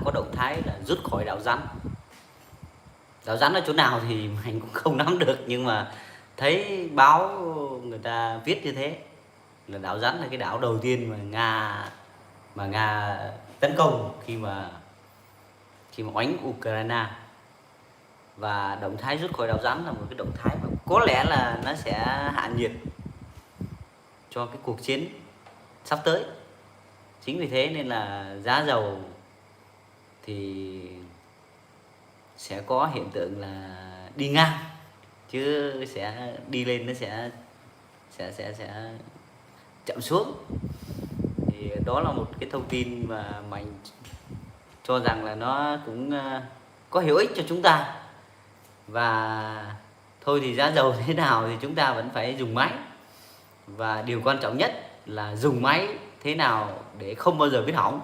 có động thái là rút khỏi đảo rắn. Đảo rắn ở chỗ nào thì mình cũng không nắm được, nhưng mà thấy báo người ta viết như thế, là đảo rắn là cái đảo đầu tiên mà Nga tấn công khi mà oánh Ukraine. Và động thái rút khỏi đảo rắn là một cái động thái mà có lẽ là nó sẽ hạ nhiệt cho cái cuộc chiến sắp tới. Chính vì thế nên là giá dầu thì sẽ có hiện tượng là đi ngang, chứ sẽ đi lên nó sẽ chậm xuống. Thì đó là một cái thông tin mà mình cho rằng là nó cũng có hữu ích cho chúng ta. Và thôi thì giá dầu thế nào thì chúng ta vẫn phải dùng máy, và điều quan trọng nhất là dùng máy thế nào để không bao giờ biết hỏng.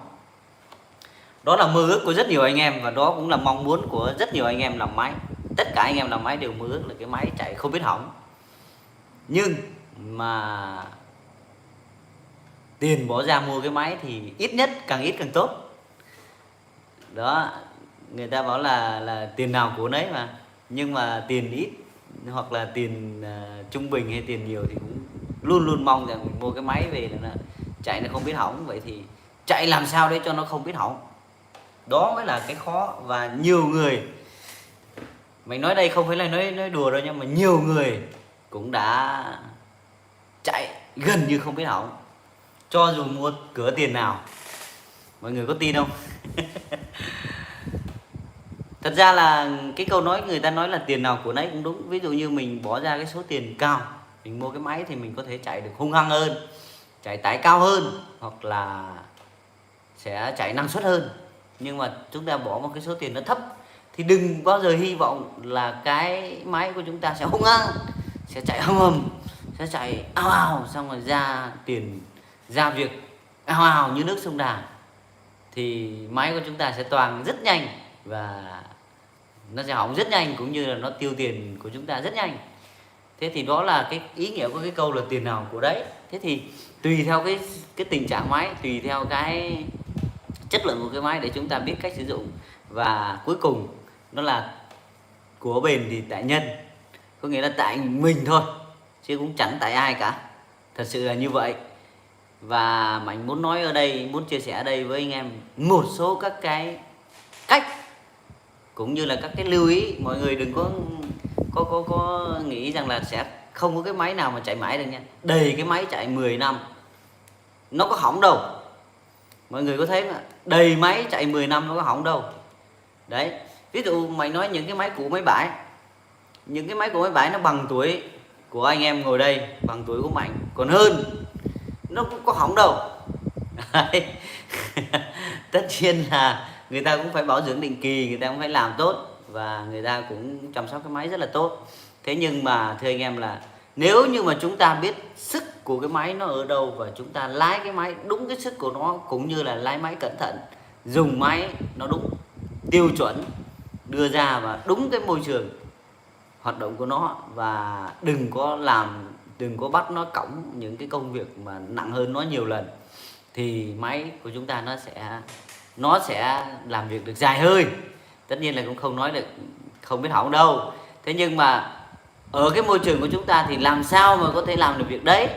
Đó là mơ ước của rất nhiều anh em, và đó cũng là mong muốn của rất nhiều anh em làm máy. Tất cả anh em làm máy đều mơ ước là cái máy chạy không biết hỏng. Nhưng mà tiền bỏ ra mua cái máy thì ít nhất càng ít càng tốt. Đó, người ta bảo là tiền nào của nấy mà. Nhưng mà tiền ít hoặc là tiền trung bình hay tiền nhiều thì cũng luôn luôn mong rằng mình mua cái máy về là nó chạy nó không biết hỏng. Vậy thì chạy làm sao để cho nó không biết hỏng, đó mới là cái khó. Và nhiều người, mình nói đây không phải là nói đùa đâu, nhưng mà nhiều người cũng đã chạy gần như không biết hỏng, cho dù mua cửa tiền nào. Mọi người có tin không? Thật ra là cái câu nói người ta nói là tiền nào của nấy cũng đúng. Ví dụ như mình bỏ ra cái số tiền cao, mình mua cái máy thì mình có thể chạy được hung hăng hơn, chạy tải cao hơn, hoặc là sẽ chạy năng suất hơn. Nhưng mà chúng ta bỏ một cái số tiền nó thấp thì đừng bao giờ hy vọng là cái máy của chúng ta sẽ hung hăng, sẽ chạy hầm, sẽ chạy ào ào, xong rồi ra tiền ra việc ào ào như nước sông Đà. Thì máy của chúng ta sẽ toàn rất nhanh và nó sẽ hỏng rất nhanh, cũng như là nó tiêu tiền của chúng ta rất nhanh. Thế thì đó là cái ý nghĩa của cái câu là tiền nào của đấy. Thế thì tùy theo cái tình trạng máy, tùy theo cái chất lượng của cái máy để chúng ta biết cách sử dụng. Và cuối cùng nó là của bền thì tại nhân, có nghĩa là tại mình thôi, chứ cũng chẳng tại ai cả. Thật sự là như vậy. Và mình muốn nói ở đây, muốn chia sẻ ở đây với anh em một số các cái cách cũng như là các cái lưu ý. Mọi người đừng có nghĩ rằng là sẽ không có cái máy nào mà chạy mãi được nha. Đầy cái máy chạy 10 năm nó có hỏng đâu. Mọi người có thấy mà, đầy máy chạy 10 năm nó có hỏng đâu. Đấy, ví dụ mày nói những cái máy cũ máy bãi, những cái máy cũ máy bãi nó bằng tuổi của anh em ngồi đây, bằng tuổi của Mạnh còn hơn, nó cũng có hỏng đâu. Tất nhiên là người ta cũng phải bảo dưỡng định kỳ, người ta cũng phải làm tốt, và người ta cũng chăm sóc cái máy rất là tốt. Thế nhưng mà thưa anh em là nếu như mà chúng ta biết sức của cái máy nó ở đâu, và chúng ta lái cái máy đúng cái sức của nó, cũng như là lái máy cẩn thận, dùng máy nó đúng tiêu chuẩn đưa ra và đúng cái môi trường hoạt động của nó, và đừng có bắt nó cõng những cái công việc mà nặng hơn nó nhiều lần, thì máy của chúng ta nó sẽ làm việc được dài hơi. Tất nhiên là cũng không nói được không biết hỏng đâu. Thế nhưng mà ở cái môi trường của chúng ta thì làm sao mà có thể làm được việc đấy?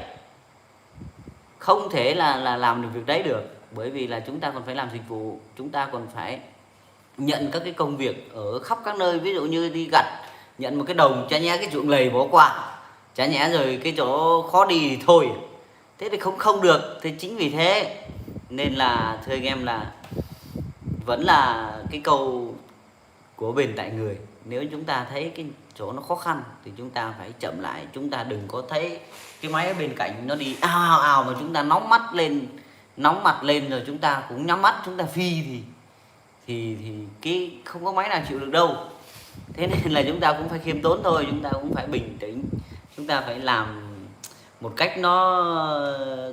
Không thể là làm được việc đấy được, bởi vì là chúng ta còn phải làm dịch vụ, chúng ta còn phải nhận các cái công việc ở khắp các nơi. Ví dụ như đi gặt, nhận một cái đồng, chả nhẽ cái ruộng lầy bỏ qua, chả nhẽ rồi cái chỗ khó đi thì thôi. Thế thì không được. Thì chính vì thế nên là thưa anh em là vẫn là cái câu của bền tại người. Nếu chúng ta thấy cái chỗ nó khó khăn thì chúng ta phải chậm lại. Chúng ta đừng có thấy cái máy ở bên cạnh nó đi ào ào mà chúng ta nóng mặt lên rồi chúng ta cũng nhắm mắt chúng ta phi thì cái không có máy nào chịu được đâu. Thế nên là chúng ta cũng phải khiêm tốn thôi, chúng ta cũng phải bình tĩnh, chúng ta phải làm một cách nó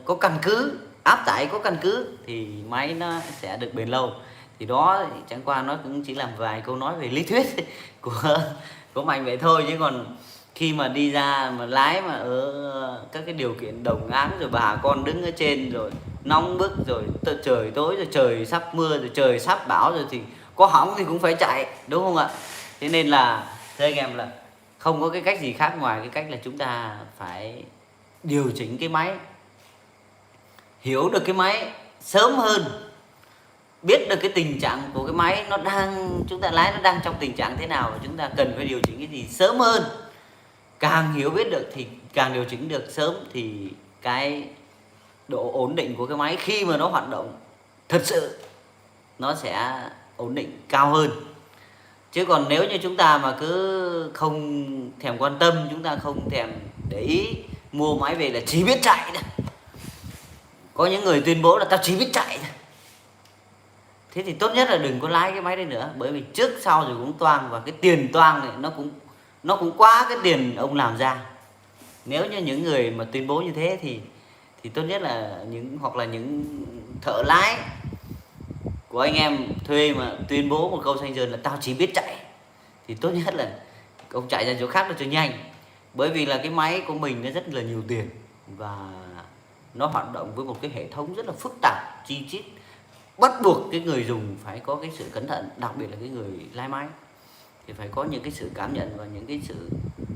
có căn cứ, áp tải có căn cứ thì máy nó sẽ được bền lâu. Thì đó chẳng qua nó cũng chỉ làm vài câu nói về lý thuyết của Mạnh vậy thôi, chứ còn khi mà đi ra mà lái mà ở các cái điều kiện đồng áng, rồi bà con đứng ở trên rồi nóng bức, rồi trời tối, rồi trời sắp mưa, rồi trời sắp bão, rồi thì có hỏng thì cũng phải chạy, đúng không ạ? Thế nên là thưa anh em là không có cái cách gì khác ngoài cái cách là chúng ta phải điều chỉnh cái máy, hiểu được cái máy sớm hơn, biết được cái tình trạng của cái máy nó đang, chúng ta lái nó đang trong tình trạng thế nào, và chúng ta cần phải điều chỉnh cái gì sớm hơn. Càng hiểu biết được thì càng điều chỉnh được sớm, thì cái độ ổn định của cái máy khi mà nó hoạt động thật sự nó sẽ ổn định cao hơn. Chứ còn nếu như chúng ta mà cứ không thèm quan tâm, chúng ta không thèm để ý, mua máy về là chỉ biết chạy thôi. Có những người tuyên bố là tao chỉ biết chạy thôi. Thế thì tốt nhất là đừng có lái cái máy đấy nữa, bởi vì trước sau rồi cũng toang, và cái tiền toang này nó cũng quá cái tiền ông làm ra. Nếu như những người mà tuyên bố như thế thì tốt nhất là những thợ lái của anh em thuê mà tuyên bố một câu xanh dần là tao chỉ biết chạy, thì tốt nhất là ông chạy ra chỗ khác cho nhanh. Bởi vì là cái máy của mình nó rất là nhiều tiền, và nó hoạt động với một cái hệ thống rất là phức tạp, chi chít, bắt buộc cái người dùng phải có cái sự cẩn thận, đặc biệt là cái người lái máy thì phải có những cái sự cảm nhận và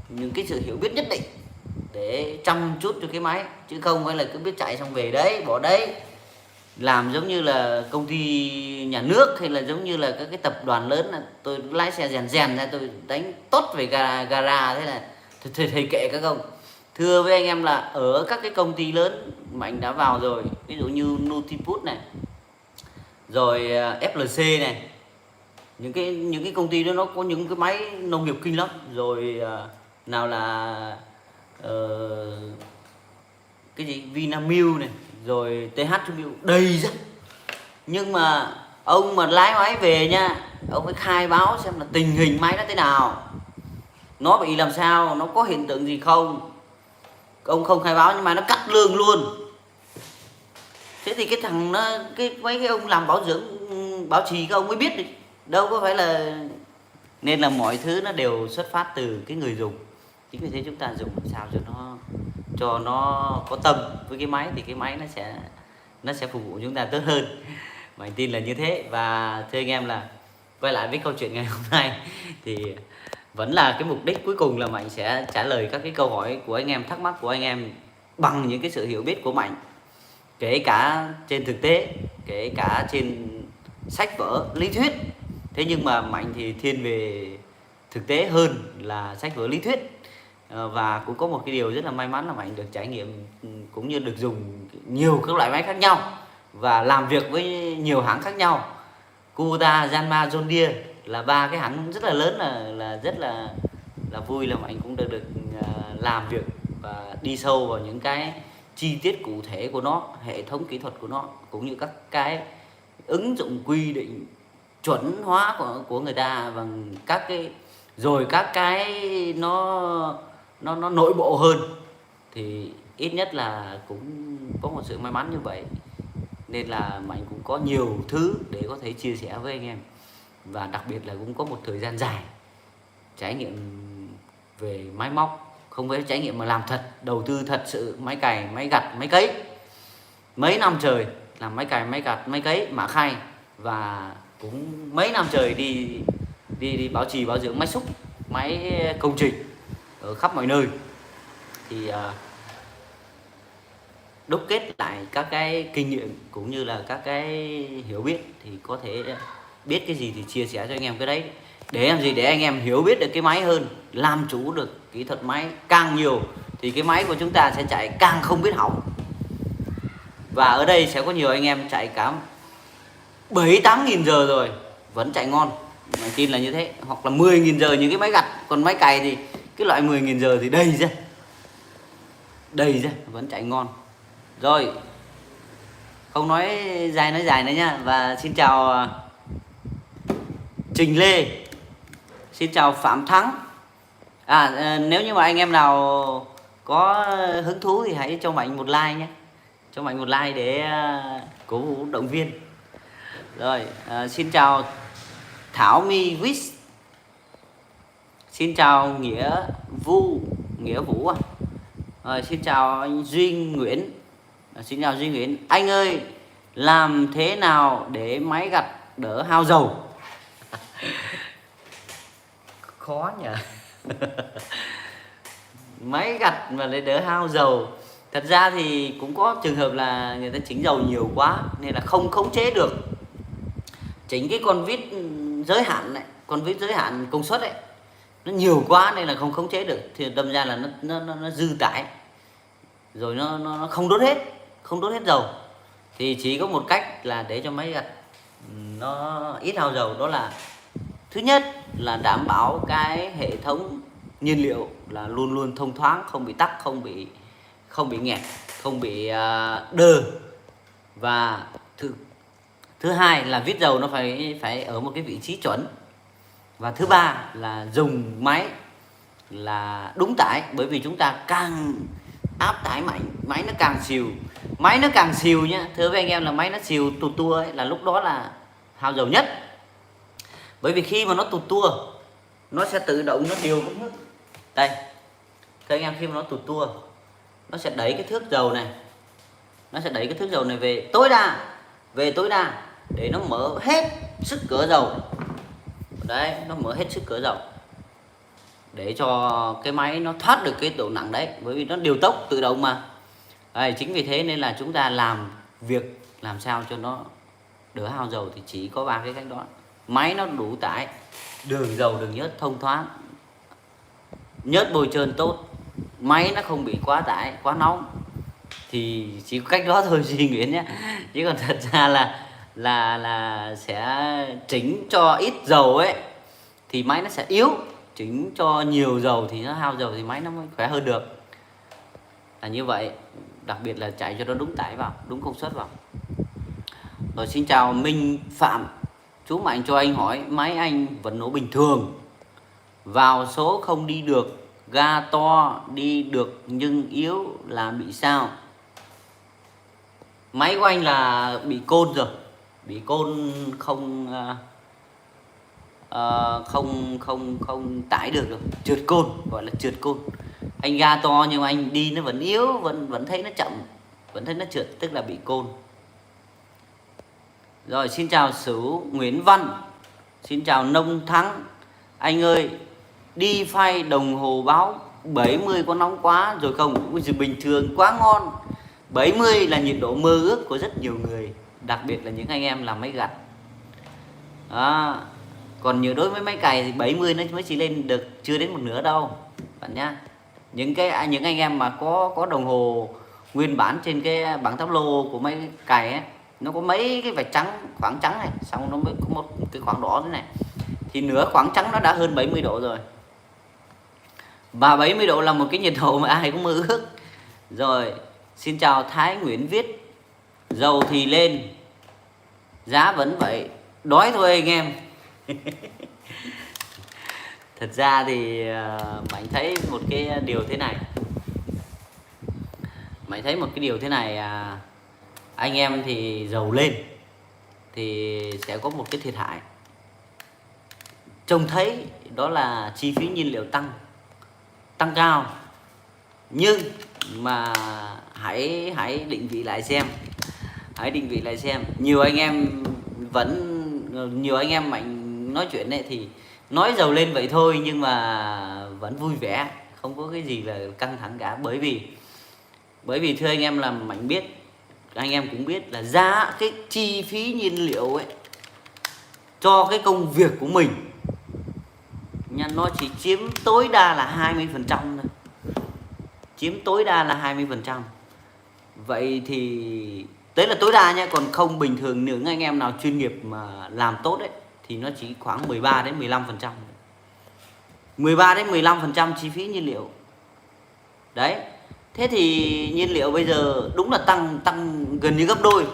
những cái sự hiểu biết nhất định để chăm chút cho cái máy, chứ không phải là cứ biết chạy xong về đấy bỏ đấy, làm giống như là công ty nhà nước hay là giống như là các cái tập đoàn lớn, là tôi lái xe rèn rèn ra tôi đánh tốt về gara, thế là thầy kệ các ông. Thưa với anh em là ở các cái công ty lớn Mạnh đã vào rồi, ví dụ như Nutiput này, rồi FLC này, những cái công ty đó nó có những cái máy nông nghiệp kinh lắm, rồi nào là cái gì Vinamilk này, rồi TH đầy ra. Nhưng mà ông mà lái máy về nha, ông phải khai báo xem là tình hình máy nó thế nào, nó bị làm sao, nó có hiện tượng gì không. Ông không khai báo nhưng mà nó cắt lương luôn. Thế thì cái thằng nó mấy cái ông làm bảo dưỡng bảo trì các ông mới biết đi, đâu có phải là. Nên là mọi thứ nó đều xuất phát từ cái người dùng. Chính vì thế chúng ta dùng làm sao cho nó có tâm với cái máy, thì cái máy nó sẽ phục vụ chúng ta tốt hơn. Mình tin là như thế. Và thưa anh em là quay lại với câu chuyện ngày hôm nay, thì vẫn là cái mục đích cuối cùng là Mạnh sẽ trả lời các cái câu hỏi của anh em, thắc mắc của anh em bằng những cái sự hiểu biết của Mạnh, kể cả trên thực tế, kể cả trên sách vở lý thuyết. Thế nhưng mà Mạnh thì thiên về thực tế hơn là sách vở lý thuyết. Và cũng có một cái điều rất là may mắn là Mạnh được trải nghiệm cũng như được dùng nhiều các loại máy khác nhau và làm việc với nhiều hãng khác nhau. Kubota, Yanmar, John Deere là ba cái hãng rất là lớn, là rất là vui là Mạnh cũng được làm việc và đi sâu vào những cái chi tiết cụ thể của nó, hệ thống kỹ thuật của nó, cũng như các cái ứng dụng quy định chuẩn hóa của người ta, bằng các cái nó nội bộ hơn. Thì ít nhất là cũng có một sự may mắn như vậy, nên là Mạnh cũng có nhiều thứ để có thể chia sẻ với anh em, và đặc biệt là cũng có một thời gian dài trải nghiệm về máy móc, không phải trải nghiệm mà làm thật, đầu tư thật sự, máy cày, máy gặt, máy cấy, mấy năm trời làm máy cày, máy gặt, máy cấy, mã khay, và cũng mấy năm trời đi bảo trì bảo dưỡng máy xúc, máy công trình ở khắp mọi nơi. Thì đúc kết lại các cái kinh nghiệm cũng như là các cái hiểu biết, thì có thể biết cái gì thì chia sẻ cho anh em cái đấy. Để làm gì? Để anh em hiểu biết được cái máy hơn, làm chủ được kỹ thuật máy càng nhiều thì cái máy của chúng ta sẽ chạy càng không biết hỏng. Và ở đây sẽ có nhiều anh em chạy cả 7-8 nghìn giờ rồi vẫn chạy ngon, Mình tin là như thế. Hoặc là 10.000 giờ những cái máy gặt, còn máy cày thì cái loại 10.000 giờ thì đầy ra vẫn chạy ngon. Rồi, không nói dài nữa nha. Và xin chào Trình Lê, xin chào Phạm Thắng. Nếu như mà anh em nào có hứng thú thì hãy cho Mạnh một like nhé, cho Mạnh một like để cổ vũ động viên. Rồi, xin chào Thảo My Wish, Xin chào Nghĩa Vũ à? Xin chào anh Duy Nguyễn. Xin chào Duy Nguyễn. Anh ơi, làm thế nào để máy gặt đỡ hao dầu? Khó nhỉ. Máy gặt mà để đỡ hao dầu, thật ra thì cũng có trường hợp là người ta chỉnh dầu nhiều quá nên là không khống chế được. Chỉnh cái con vít giới hạn này, con vít giới hạn công suất ấy, nó nhiều quá nên là không khống chế được, thì đâm ra là nó dư tải, rồi nó không đốt hết dầu. Thì chỉ có một cách là để cho máy gặt nó ít hao dầu, đó là thứ nhất là đảm bảo cái hệ thống nhiên liệu là luôn luôn thông thoáng, không bị tắc, không bị nghẹt, không bị đơ. Và thứ hai là vít dầu nó phải ở một cái vị trí chuẩn. Và thứ ba là dùng máy là đúng tải, bởi vì chúng ta càng áp tải mạnh, máy nó càng xìu nhá. Thưa với anh em là máy nó xìu tụt tua ấy, là lúc đó là hao dầu nhất. Bởi vì khi mà nó tụt tua, nó sẽ tự động nó điều cái nước. Đây, các anh em, khi mà nó tụt tua, nó sẽ đẩy cái thước dầu này, về tối đa để nó mở hết sức cửa dầu. Đấy, nó mở hết sức cửa dầu để cho cái máy nó thoát được cái độ nặng đấy, bởi vì nó điều tốc tự động mà. Đấy, chính vì thế nên là chúng ta làm việc làm sao cho nó đỡ hao dầu thì chỉ có 3 cái cách đó. Máy nó đủ tải, đường dầu đường nhớt thông thoáng, nhớt bôi trơn tốt, máy nó không bị quá tải quá nóng, thì chỉ có cách đó thôi Duy Nguyễn nhé. Chứ còn thật ra là sẽ chỉnh cho ít dầu ấy thì máy nó sẽ yếu, chỉnh cho nhiều dầu thì nó hao dầu thì máy nó mới khỏe hơn được, là như vậy. Đặc biệt là chạy cho nó đúng tải vào, đúng công suất vào. Rồi, xin chào Minh Phạm. Chú Mạnh cho anh hỏi, máy anh vẫn nổ bình thường, vào số không đi được, ga to đi được nhưng yếu là bị sao? Máy của anh là bị côn rồi, bị côn không tải được rồi, trượt côn, gọi là trượt côn. Anh ga to nhưng mà anh đi nó vẫn yếu, vẫn thấy nó chậm, vẫn thấy nó trượt, tức là bị côn. Rồi, xin chào Sửu Nguyễn Văn. Xin chào Nông Thắng. Anh ơi, đi phay đồng hồ báo 70 có nóng quá rồi không? Ui giời, bình thường quá ngon. 70 là nhiệt độ mơ ước của rất nhiều người, đặc biệt là những anh em làm máy gặt. Còn đối với máy cày thì 70 nó mới chỉ lên được chưa đến một nửa đâu bạn nhá. Những anh em mà có đồng hồ nguyên bản trên cái bảng táp lô của máy cày ấy, nó có mấy cái vạch trắng, khoảng trắng này, xong nó mới có một cái khoảng đỏ thế này, thì nửa khoảng trắng nó đã hơn 70 độ rồi. Và 70 độ là một cái nhiệt độ mà ai cũng mơ ước. Rồi, xin chào Thái Nguyễn Viết. Dầu thì lên, giá vẫn vậy, đói thôi anh em. Thật ra thì Mạnh thấy một cái điều thế này. Anh em thì dầu lên thì sẽ có một cái thiệt hại trông thấy, đó là chi phí nhiên liệu tăng cao. Nhưng mà hãy định vị lại xem. Nhiều anh em Mạnh nói chuyện này thì nói dầu lên vậy thôi, nhưng mà vẫn vui vẻ, không có cái gì là căng thẳng cả. Bởi vì thưa anh em, là Mạnh biết, anh em cũng biết là giá cái chi phí nhiên liệu ấy cho cái công việc của mình nha, nó chỉ chiếm tối đa là 20% thôi. Vậy thì đấy là tối đa nha, còn không bình thường những anh em nào chuyên nghiệp mà làm tốt ấy thì nó chỉ khoảng 13 đến 15%. 13 đến 15% chi phí nhiên liệu. Đấy. Thế thì nhiên liệu bây giờ đúng là tăng gần như gấp đôi.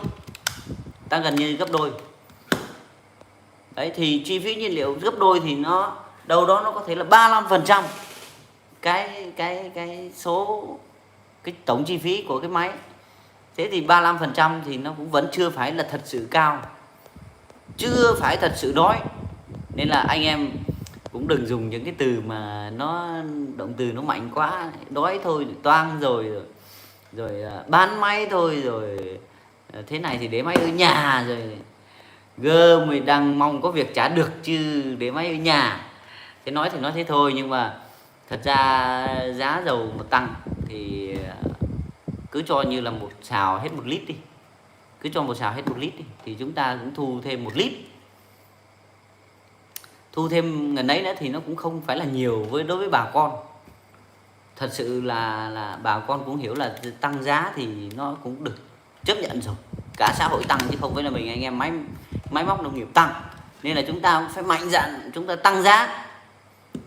Đấy, thì chi phí nhiên liệu gấp đôi thì nó đâu đó nó có thể là 35% cái số cái tổng chi phí của cái máy. Thế thì 35% thì nó cũng vẫn chưa phải là thật sự cao, chưa phải thật sự đói. Nên là anh em cũng đừng dùng những cái từ mà nó động từ nó mạnh quá, đói thôi, toang rồi, bán máy thôi, rồi thế này thì để máy ở nhà, rồi gơ mày đang mong có việc trả được chứ để máy ở nhà. Thế nói thì nói thế thôi, nhưng mà thật ra giá dầu mà tăng thì cứ cho như là một xào hết 1 lít đi, cứ cho một xào hết 1 lít đi, thì chúng ta cũng thu thêm 1 lít, thu thêm ngần ấy nữa thì nó cũng không phải là nhiều đối với bà con. Thật sự là bà con cũng hiểu là tăng giá thì nó cũng được chấp nhận rồi, cả xã hội tăng chứ không phải là mình anh em máy móc nông nghiệp tăng. Nên là chúng ta cũng phải mạnh dạn chúng ta tăng giá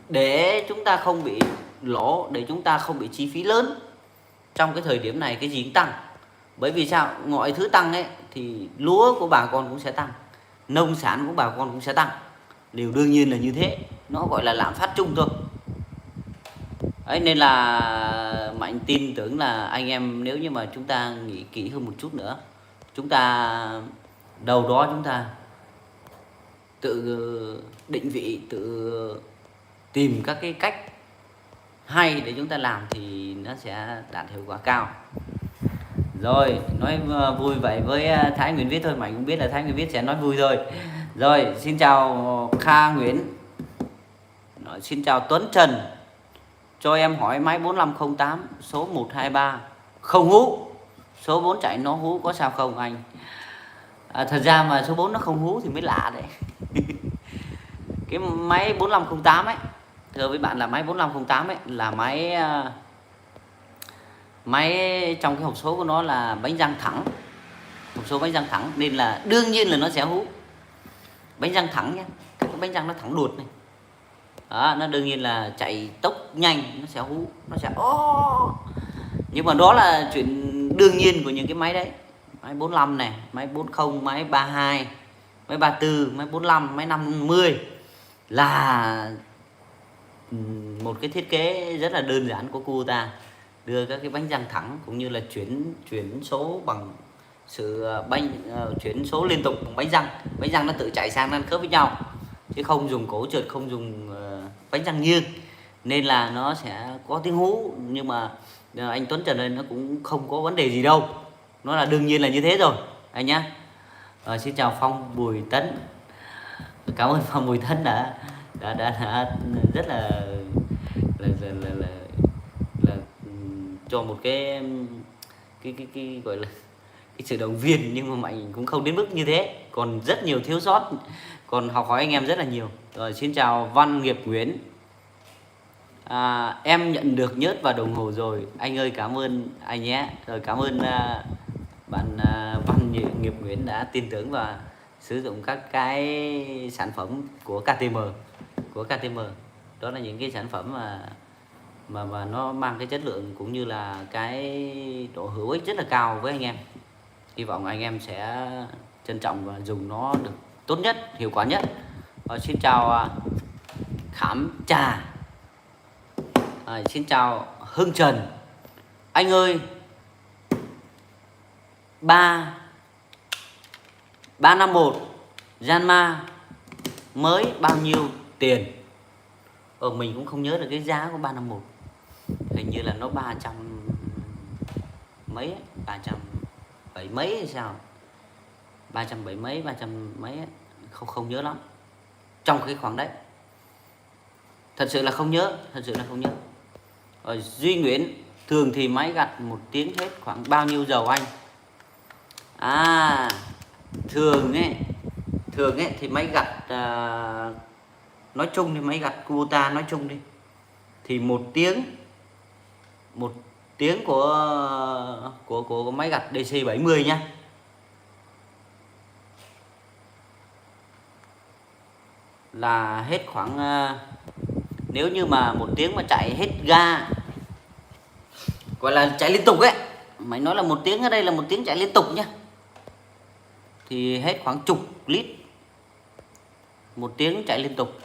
để chúng ta không bị lỗ, để chúng ta không bị chi phí lớn trong cái thời điểm này. Cái gì cũng tăng, bởi vì sao? Mọi thứ tăng ấy thì lúa của bà con cũng sẽ tăng, nông sản của bà con cũng sẽ tăng, điều đương nhiên là như thế, nó gọi là lạm phát chung thôi. Đấy, nên là Mạnh tin tưởng là anh em nếu như mà chúng ta nghĩ kỹ hơn một chút nữa, chúng ta đầu đó chúng ta tự định vị, tự tìm các cái cách hay để chúng ta làm thì nó sẽ đạt hiệu quả cao. Rồi, nói vui vậy với Thái Nguyễn Viết thôi, Mạnh cũng biết là Thái Nguyễn Viết sẽ nói vui thôi. Rồi, xin chào Kha Nguyễn. Xin chào Tuấn Trần. Cho em hỏi máy 4508 số 123 không hú, số 4 chạy nó hú có sao không anh? Thật ra mà số 4 nó không hú thì mới lạ đấy. Cái máy 4508 ấy, thưa với bạn, là máy 4508 ấy là máy trong cái hộp số của nó là bánh răng thẳng, hộp số bánh răng thẳng, nên là đương nhiên là nó sẽ hú. Bánh răng thẳng nhé, cái bánh răng nó thẳng đuột này đó, nó đương nhiên là chạy tốc nhanh nó sẽ hú, nó sẽ nhưng mà đó là chuyện đương nhiên của những cái máy đấy. Máy 45 này, máy 40, máy 32, máy 34, máy 45, máy 50 là một cái thiết kế rất là đơn giản của cô ta, đưa các cái bánh răng thẳng cũng như là chuyển số bằng sự chuyển số liên tục bằng bánh răng nó tự chạy sang ăn khớp với nhau chứ không dùng cổ trượt, không dùng bánh răng nghiêng, nên là nó sẽ có tiếng hú. Nhưng mà anh Tuấn Trần ơi, nó cũng không có vấn đề gì đâu, nó là đương nhiên là như thế rồi anh nhá. Xin chào Phong Bùi Tấn, cảm ơn Phong Bùi Tấn đã rất là cho một cái gọi là cái sự động viên, nhưng mà Mạnh cũng không đến mức như thế, còn rất nhiều thiếu sót, còn học hỏi anh em rất là nhiều. Rồi, xin chào Văn Nghiệp Nguyễn. Em nhận được nhớt và đồng hồ rồi anh ơi, cảm ơn anh nhé. Rồi, cảm ơn bạn Văn Nghiệp Nguyễn đã tin tưởng và sử dụng các cái sản phẩm của KTM. Đó là những cái sản phẩm mà nó mang cái chất lượng cũng như là cái độ hữu ích rất là cao với anh em. Hy vọng anh em sẽ trân trọng và dùng nó được tốt nhất, hiệu quả nhất. Xin chào Khảm Trà. Xin chào Hưng Trần. Anh ơi, 351 Janma mới bao nhiêu tiền? Mình cũng không nhớ được cái giá của 351, hình như là nó 300 mấy ấy, 370 mấy hay sao, 370 mấy, 300 mấy ấy. Không nhớ lắm, trong cái khoảng đấy, thật sự là không nhớ. Rồi, Duy Nguyễn, thường thì máy gặt 1 tiếng hết khoảng bao nhiêu dầu anh? Thường ấy thì máy gặt nói chung thì máy gặt Kubota nói chung đi thì 1 tiếng của máy gặt DC70 nhá, là hết khoảng nếu như mà 1 tiếng mà chạy hết ga, gọi là chạy liên tục ấy, mày nói là 1 tiếng ở đây là 1 tiếng chạy liên tục nhá, thì hết khoảng chục lít. 1 tiếng chạy liên tục,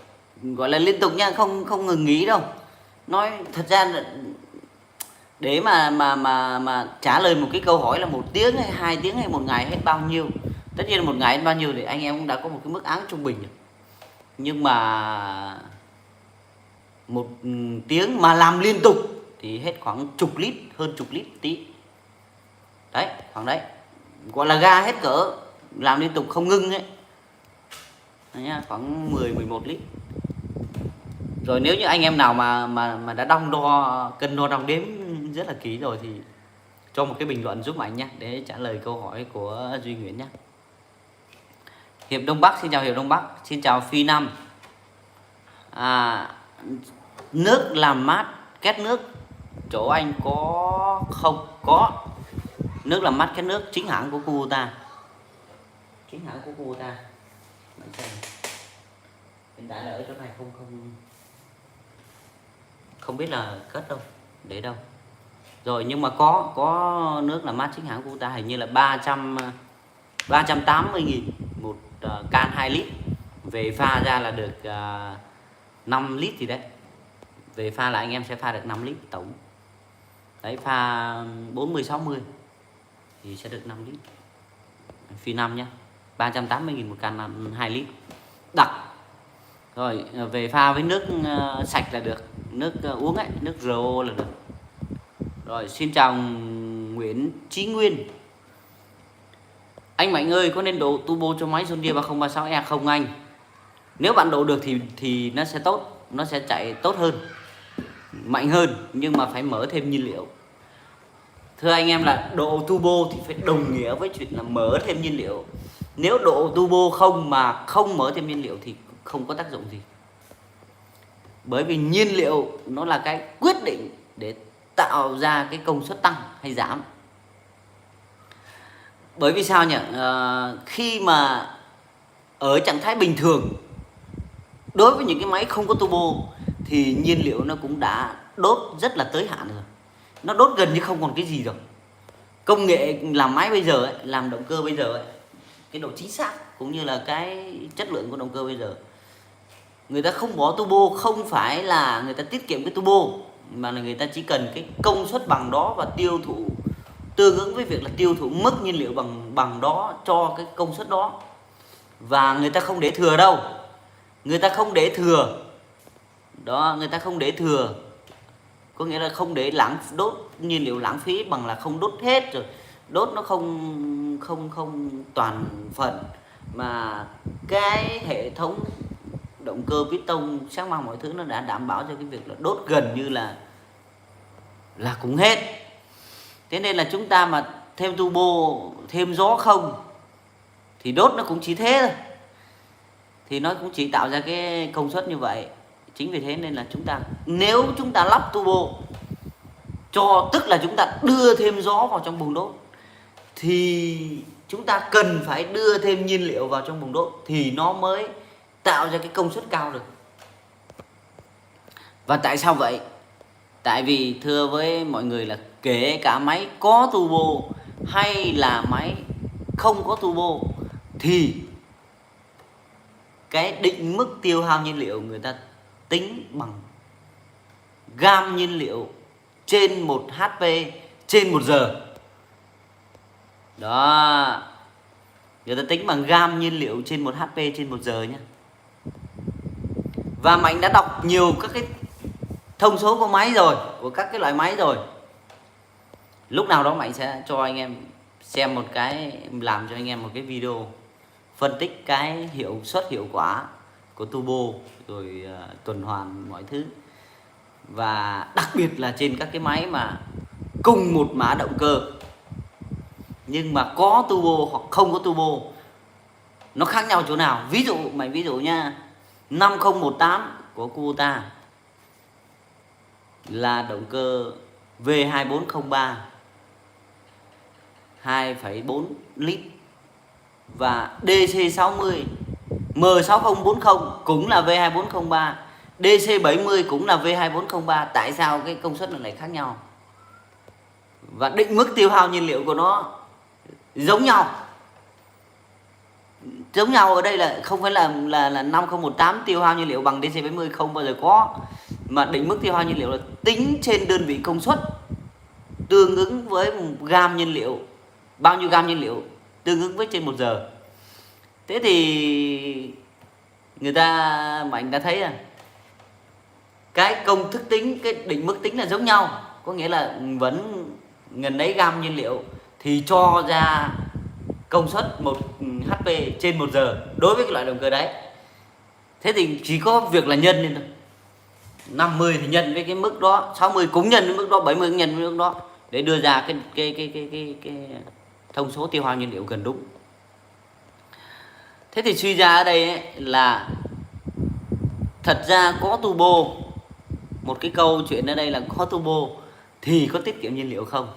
gọi là liên tục nha, không ngừng nghỉ đâu. Nói thật ra là để mà trả lời một cái câu hỏi là 1 tiếng hay 2 tiếng hay 1 ngày hết bao nhiêu, tất nhiên là 1 ngày hết bao nhiêu thì anh em cũng đã có một cái mức án trung bình rồi. Nhưng mà một tiếng mà làm liên tục thì hết khoảng chục lít, hơn chục lít tí. Đấy, khoảng đấy. Gọi là ga hết cỡ, làm liên tục không ngưng ấy. Đấy nhá, khoảng 10-11 lít. Rồi nếu như anh em nào mà đã đong đo cân đo đong đếm rất là kỹ rồi thì cho một cái bình luận giúp anh nhé, để trả lời câu hỏi của Duy Nguyễn nhé. Hiệp Đông Bắc, xin chào Hiệp Đông Bắc, xin chào Phi Năm. Nước làm mát két nước chỗ anh có không? Có. Nước làm mát két nước chính hãng của Kubota. Chính hãng của Kubota. Hiện tại là ở chỗ này không biết là cất đâu, để đâu. Rồi nhưng mà có nước làm mát chính hãng của Kubota, hình như là 380.000 một can 2 lít. Về pha ra là được 5 lít gì đấy. Về pha là anh em sẽ pha được 5 lít tổng. Đấy, pha 40-60 thì sẽ được 5 lít. Phi 5 nhá. 380.000 một can 2 lít. Đặc. Rồi về pha với nước sạch là được, nước uống ấy, nước RO là được. Rồi xin chào Nguyễn Chí Nguyên. Anh Mạnh ơi, có nên độ turbo cho máy John Deere 3036E không anh? Nếu bạn độ được thì nó sẽ tốt, nó sẽ chạy tốt hơn, mạnh hơn, nhưng mà phải mở thêm nhiên liệu. Thưa anh em, là độ turbo thì phải đồng nghĩa với chuyện là mở thêm nhiên liệu. Nếu độ turbo không mà không mở thêm nhiên liệu thì không có tác dụng gì. Bởi vì nhiên liệu nó là cái quyết định để tạo ra cái công suất tăng hay giảm. Bởi vì sao nhỉ? Khi mà ở trạng thái bình thường, đối với những cái máy không có turbo thì nhiên liệu nó cũng đã đốt rất là tới hạn rồi. Nó đốt gần như không còn cái gì rồi. Công nghệ làm máy bây giờ ấy, làm động cơ bây giờ ấy, cái độ chính xác cũng như là cái chất lượng của động cơ bây giờ, người ta không bỏ turbo không phải là người ta tiết kiệm cái turbo, mà là người ta chỉ cần cái công suất bằng đó và tiêu thụ tương ứng với việc là tiêu thụ mức nhiên liệu bằng đó cho cái công suất đó. Và người ta không để thừa đâu, người ta không để thừa đó, người ta không để thừa, có nghĩa là không để đốt nhiên liệu lãng phí bằng là không đốt hết, rồi đốt nó không toàn phần, mà cái hệ thống động cơ piston xăng mang mọi thứ nó đã đảm bảo cho cái việc là đốt gần như là cũng hết. Thế nên là chúng ta mà thêm turbo, thêm gió không thì đốt nó cũng chỉ thế thôi, thì nó cũng chỉ tạo ra cái công suất như vậy. Chính vì thế nên là nếu chúng ta lắp turbo cho, tức là chúng ta đưa thêm gió vào trong buồng đốt, thì chúng ta cần phải đưa thêm nhiên liệu vào trong buồng đốt thì nó mới tạo ra cái công suất cao được. Và tại sao vậy? Tại vì thưa với mọi người là kể cả máy có turbo hay là máy không có turbo thì cái định mức tiêu hao nhiên liệu người ta tính bằng gam nhiên liệu trên 1 HP trên 1 giờ. Đó, người ta tính bằng gam nhiên liệu trên 1 HP trên 1 giờ nhé. Và Mạnh đã đọc nhiều các cái thông số của máy rồi, của các cái loại máy rồi. Lúc nào đó Mạnh sẽ cho anh em xem một cái, làm cho anh em một cái video phân tích cái hiệu suất, hiệu quả của turbo, rồi tuần hoàn mọi thứ. Và đặc biệt là trên các cái máy mà cùng một mã động cơ nhưng mà có turbo hoặc không có turbo, nó khác nhau chỗ nào. Ví dụ nha, 5018 của Kubota là động cơ V2403 2,4 lít, và DC60 M6040 cũng là V2403, DC70 cũng là V2403. Tại sao cái công suất này lại khác nhau? Và định mức tiêu hao nhiên liệu của nó giống nhau. Giống nhau ở đây là không phải là 5018 tiêu hao nhiên liệu bằng DC70, không bao giờ có. Mà định mức tiêu hao nhiên liệu là tính trên đơn vị công suất, tương ứng với gam nhiên liệu, bao nhiêu gam nhiên liệu tương ứng với trên 1 giờ. Thế thì người ta, Mạnh đã thấy cái công thức tính, cái định mức tính là giống nhau, có nghĩa là vẫn ngần ấy gam nhiên liệu thì cho ra công suất 1 HP trên 1 giờ đối với cái loại động cơ đấy. Thế thì chỉ có việc là nhân lên thôi. 50 thì nhân với cái mức đó, 60 cũng nhân với mức đó, 70 cũng nhân với mức đó để đưa ra cái thông số tiêu hao nhiên liệu gần đúng. Thế thì suy ra ở đây ấy, là thật ra có turbo, một cái câu chuyện ở đây là có turbo thì có tiết kiệm nhiên liệu không?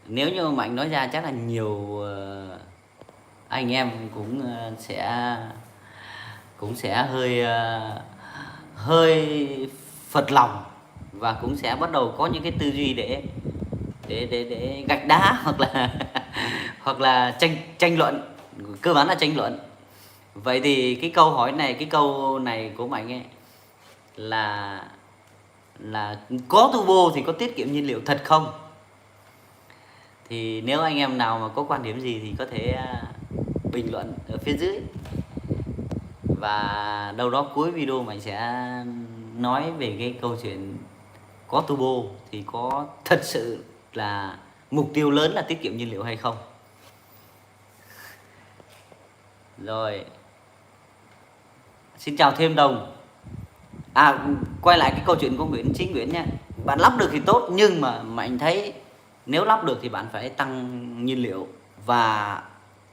Nếu như mà Mạnh nói ra chắc là nhiều anh em cũng sẽ hơi phật lòng và cũng sẽ bắt đầu có những cái tư duy để gạch đá hoặc là tranh luận, cơ bản là tranh luận. Vậy thì cái câu này của Mạnh ấy là có turbo thì có tiết kiệm nhiên liệu thật không? Thì nếu anh em nào mà có quan điểm gì thì có thể bình luận ở phía dưới, và đâu đó cuối video Mạnh sẽ nói về cái câu chuyện có turbo thì có thật sự là mục tiêu lớn là tiết kiệm nhiên liệu hay không. Rồi, xin chào Thêm Đồng. Quay lại cái câu chuyện của Nguyễn nha. Bạn lắp được thì tốt, nhưng mà Mạnh thấy nếu lắp được thì bạn phải tăng nhiên liệu và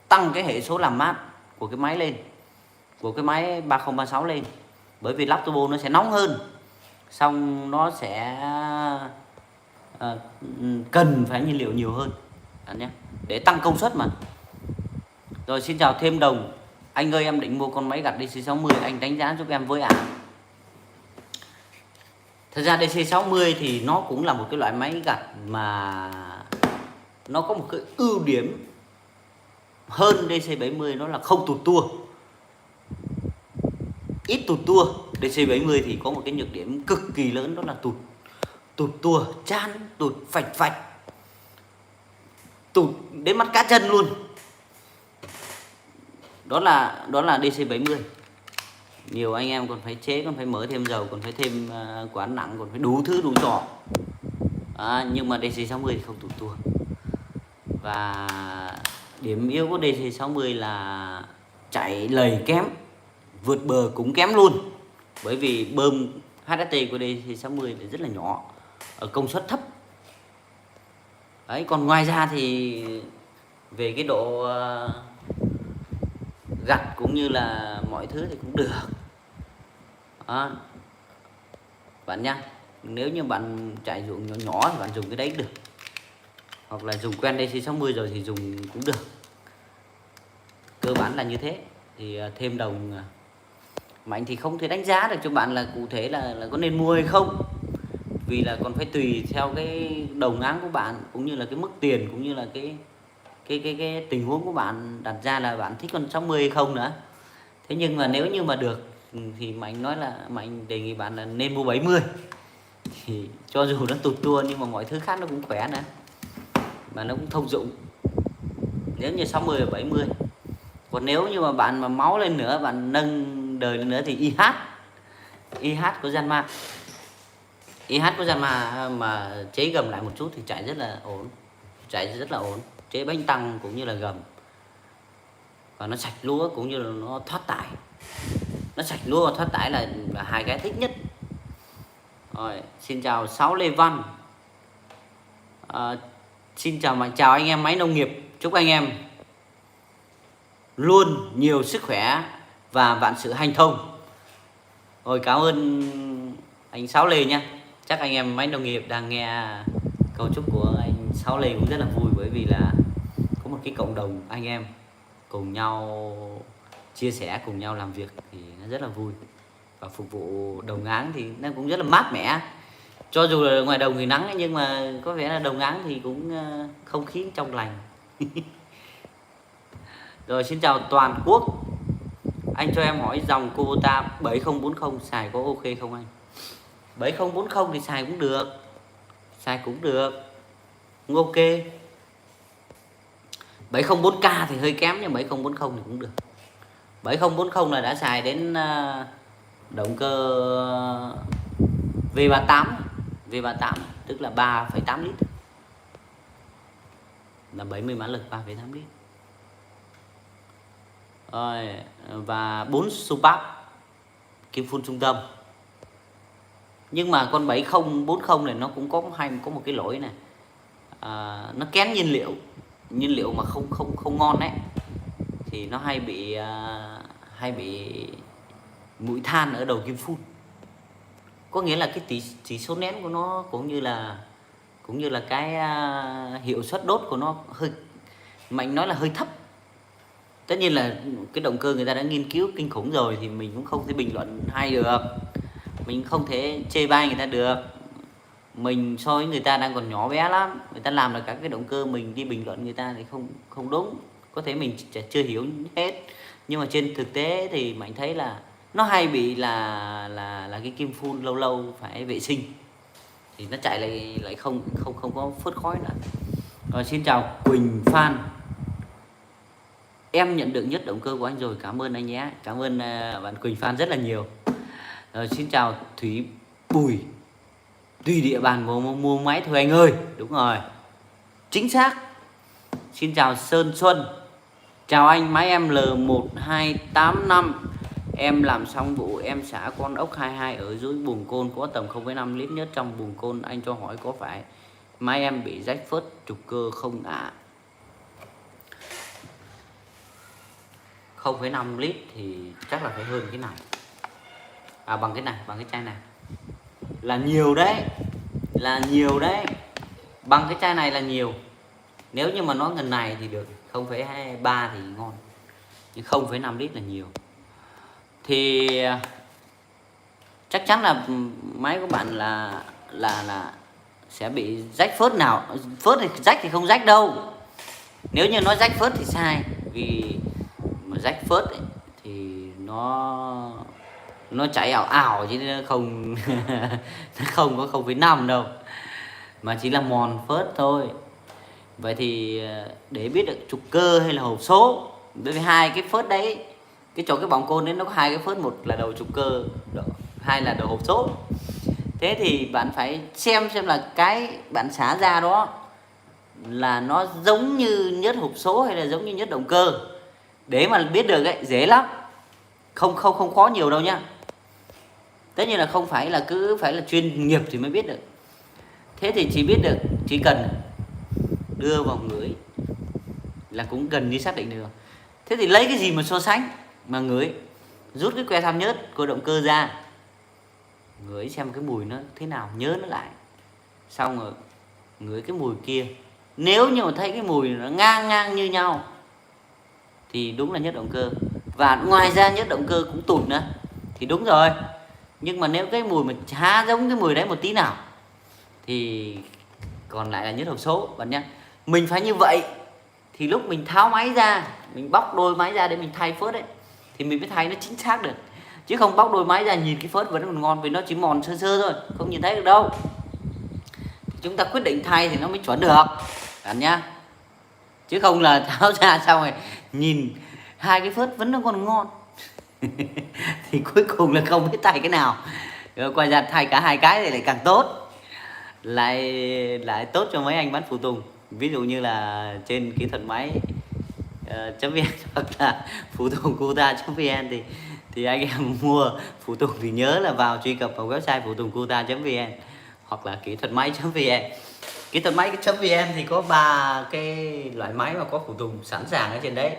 tăng cái hệ số làm mát của cái máy lên, của cái máy 3036 lên. Bởi vì lắp turbo nó sẽ nóng hơn, xong nó sẽ cần phải nhiên liệu nhiều hơn nhé, để tăng công suất mà. Rồi, xin chào Thêm Đồng. Anh ơi, em định mua con máy gặt DC60, anh đánh giá giúp em với ạ. Thật ra DC60 thì nó cũng là một cái loại máy gặt mà nó có một cái ưu điểm hơn DC70, nó là không tụt tua, ít tụt tua. DC70 thì có một cái nhược điểm cực kỳ lớn, đó là tụt tua, chan, tụt phạch, tụt đến mắt cá chân luôn. Đó là DC70. Nhiều anh em còn phải chế, còn phải mở thêm dầu, còn phải thêm quán nặng, còn phải đủ thứ đủ trò. Nhưng mà DC60 thì không tụt tua. Và điểm yếu của DC60 là chạy lầy kém, vượt bờ cũng kém luôn. Bởi vì bơm HST của DC60 thì rất là nhỏ, ở công suất thấp. Đấy, còn ngoài ra thì về cái độ gặt cũng như là mọi thứ thì cũng được. Bạn nha, nếu như bạn chạy ruộng nhỏ nhỏ thì bạn dùng cái đấy cũng được, hoặc là dùng quen DC60 rồi thì dùng cũng được. Cơ bản là như thế. Thì Thêm Đồng, Mạnh thì không thể đánh giá được cho bạn là cụ thể là có nên mua hay không, vì là còn phải tùy theo cái đồng áng của bạn, cũng như là cái mức tiền, cũng như là cái tình huống của bạn đặt ra là bạn thích con 60 hay không nữa. Thế nhưng mà nếu như mà được thì Mạnh nói là Mạnh đề nghị bạn là nên mua 70. Thì cho dù nó tụt tua nhưng mà mọi thứ khác nó cũng khỏe nữa, mà nó cũng thông dụng. Nếu như 60 và 70. Còn nếu như mà bạn mà máu lên nữa, bạn nâng đời lên nữa thì IH của Yanmar, IH của Yanmar mà chế gầm lại một chút thì chạy rất là ổn, chế bánh tăng cũng như là gầm, và nó sạch lúa cũng như là nó thoát tải. Nó sạch lúa và thoát tải là hai cái thích nhất. Rồi, xin chào Sáu Lê Văn. Xin chào Mạnh, chào anh em máy nông nghiệp. Chúc anh em luôn nhiều sức khỏe và vạn sự hanh thông. Rồi, cảm ơn anh Sáu Lê nha. Chắc anh em máy nông nghiệp đang nghe câu chúc của anh Sáu Lê cũng rất là vui, bởi vì là có một cái cộng đồng anh em cùng nhau chia sẻ, cùng nhau làm việc thì nó rất là vui. Và phục vụ đồng áng thì nó cũng rất là mát mẻ. Cho dù là ngoài đồng thì nắng nhưng mà có vẻ là đồng áng thì cũng không khí trong lành. Rồi, xin chào toàn quốc. Anh cho em hỏi dòng Kubota 7040 xài có ok không anh? 7040 thì xài cũng được, cũng ok. 704K thì hơi kém, nhưng 7040 thì cũng được. 7040 là đã xài đến động cơ V38, V38 tức là 3,8 lít, là 70 mã lực 3,8 lít. Rồi, và 4 supap kim phun trung tâm. Nhưng mà con 7040 này nó cũng có một cái lỗi này, nó kén nhiên liệu mà không ngon đấy, thì nó hay bị mũi than ở đầu kim phun. Có nghĩa là cái chỉ số nén của nó cũng như là cái hiệu suất đốt của nó hơi mạnh, nói là hơi thấp. Tất nhiên là cái động cơ người ta đã nghiên cứu kinh khủng rồi thì mình cũng không thể bình luận hay được, mình không thể chê bai người ta được. Mình so với người ta đang còn nhỏ bé lắm, người ta làm được các cái động cơ, mình đi bình luận người ta thì không đúng. Có thể mình chưa hiểu hết, nhưng mà trên thực tế thì mình thấy là nó hay bị là cái kim phun lâu lâu phải vệ sinh thì nó chạy lại không có phớt khói nữa. Rồi, xin chào Quỳnh Phan, em nhận được nhất động cơ của anh rồi, cảm ơn anh nhé. Cảm ơn bạn Quỳnh Phan rất là nhiều. Rồi, xin chào Thủy Bùi, tùy địa bàn mua máy thôi anh ơi. Đúng rồi, chính xác. Xin chào Sơn Xuân, chào anh, máy em L1285, em làm xong vụ em xả con ốc 22 ở dưới buồng côn có tầm 0,5 lít nhất trong buồng côn, anh cho hỏi có phải máy em bị rách phớt trục cơ không ạ? 0,5 lít thì chắc là phải hơn cái này, bằng cái này, bằng cái chai này là nhiều đấy, bằng cái chai này là nhiều. Nếu như mà nó gần này thì được, 0,3 thì ngon, nhưng 0,5 lít là nhiều. Thì chắc chắn là máy của bạn là sẽ bị rách phớt nào. Phớt thì rách thì không rách đâu, nếu như nó rách phớt thì sai, vì mà rách phớt ấy, thì nó chảy ảo chứ không nó không có 0,5 đâu, mà chỉ là mòn phớt thôi. Vậy thì để biết được trục cơ hay là hộp số, bởi vì hai cái phớt đấy, cái chỗ cái bọng côn đấy nó có hai cái phớt, một là đầu trục cơ, hai là đầu hộp số. Thế thì bạn phải xem là cái bạn xả ra đó là nó giống như nhớt hộp số hay là giống như nhớt động cơ. Để mà biết được ấy, dễ lắm, không khó nhiều đâu nhá. Tất nhiên là không phải là cứ phải là chuyên nghiệp thì mới biết được. Thế thì chỉ cần đưa vào ngửi là cũng gần như xác định được. Thế thì lấy cái gì mà so sánh mà ngửi? Rút cái que thăm nhớt của động cơ ra, ngửi xem cái mùi nó thế nào, nhớ nó lại, xong rồi ngửi cái mùi kia. Nếu như mà thấy cái mùi nó ngang như nhau thì đúng là nhớt động cơ. Và ngoài ra nhớt động cơ cũng tụt nữa thì đúng rồi. Nhưng mà nếu cái mùi mà chả giống cái mùi đấy một tí nào thì còn lại là nhớt hộp số bạn nhé. Mình phải như vậy thì lúc mình tháo máy ra, mình bóc đôi máy ra để mình thay phớt ấy, thì mình mới thay nó chính xác được. Chứ không bóc đôi máy ra nhìn cái phớt vẫn còn ngon vì nó chỉ mòn sơ thôi, không nhìn thấy được đâu. Thì chúng ta quyết định thay thì nó mới chuẩn được bạn nhá. Chứ không là tháo ra xong rồi nhìn hai cái phớt vẫn nó còn ngon thì cuối cùng là không biết thay cái nào. Rồi quay ra thay cả hai cái thì lại càng tốt, lại tốt cho mấy anh bán phụ tùng. Ví dụ như là trên kỹ thuật máy .vn hoặc là phụ tùng Kuta.vn thì anh em mua phụ tùng thì nhớ là vào truy cập vào website phụ tùng Kuta.vn hoặc là kỹ thuật máy.vn. Kỹ thuật máy.vn thì có 3 cái loại máy mà có phụ tùng sẵn sàng ở trên đấy,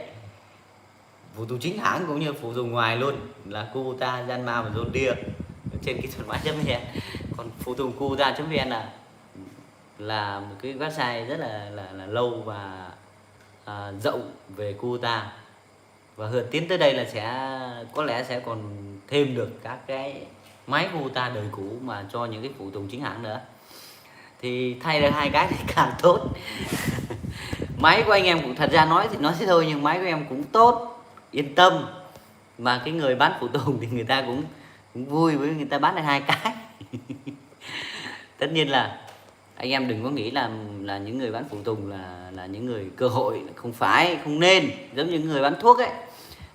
phụ tùng chính hãng cũng như phụ tùng ngoài luôn, là Kuta, Yanmar và John Deere trên kỹ thuật máy.vn. Còn phụ tùng Kuta.vn là một cái website rất là lâu và rộng về Kuta, và tiến tới đây là có lẽ sẽ còn thêm được các cái máy Kuta đời cũ mà cho những cái phụ tùng chính hãng nữa, thì thay được hai cái thì càng tốt. Máy của anh em cũng thật ra nói thì nói thế thôi, nhưng máy của em cũng tốt, yên tâm. Mà cái người bán phụ tùng thì người ta cũng vui với người ta bán được hai cái. Tất nhiên là anh em đừng có nghĩ là những người bán phụ tùng là những người cơ hội, không nên giống như người bán thuốc ấy.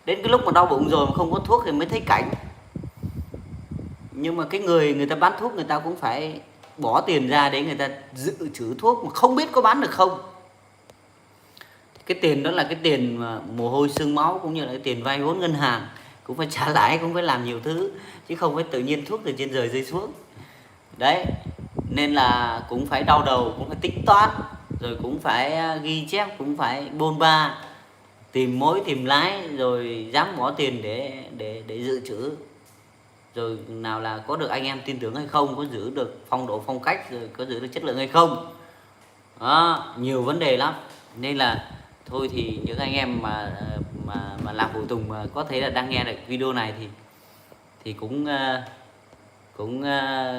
Đến cái lúc mà đau bụng rồi mà không có thuốc thì mới thấy cảnh. Nhưng mà cái người ta bán thuốc người ta cũng phải bỏ tiền ra để người ta dự trữ thuốc mà không biết có bán được không. Cái tiền đó là cái tiền mà mồ hôi xương máu, cũng như là cái tiền vay vốn ngân hàng, cũng phải trả lãi, cũng phải làm nhiều thứ, chứ không phải tự nhiên thuốc từ trên trời rơi xuống. Đấy, nên là cũng phải đau đầu, cũng phải tính toán, rồi cũng phải ghi chép, cũng phải bôn ba, tìm mối tìm lái, rồi dám bỏ tiền để dự trữ. Rồi nào là có được anh em tin tưởng hay không, có giữ được phong độ phong cách, rồi có giữ được chất lượng hay không. Đó, nhiều vấn đề lắm. Nên là thôi thì những anh em mà làm phụ tùng mà có thể là đang nghe được video này thì cũng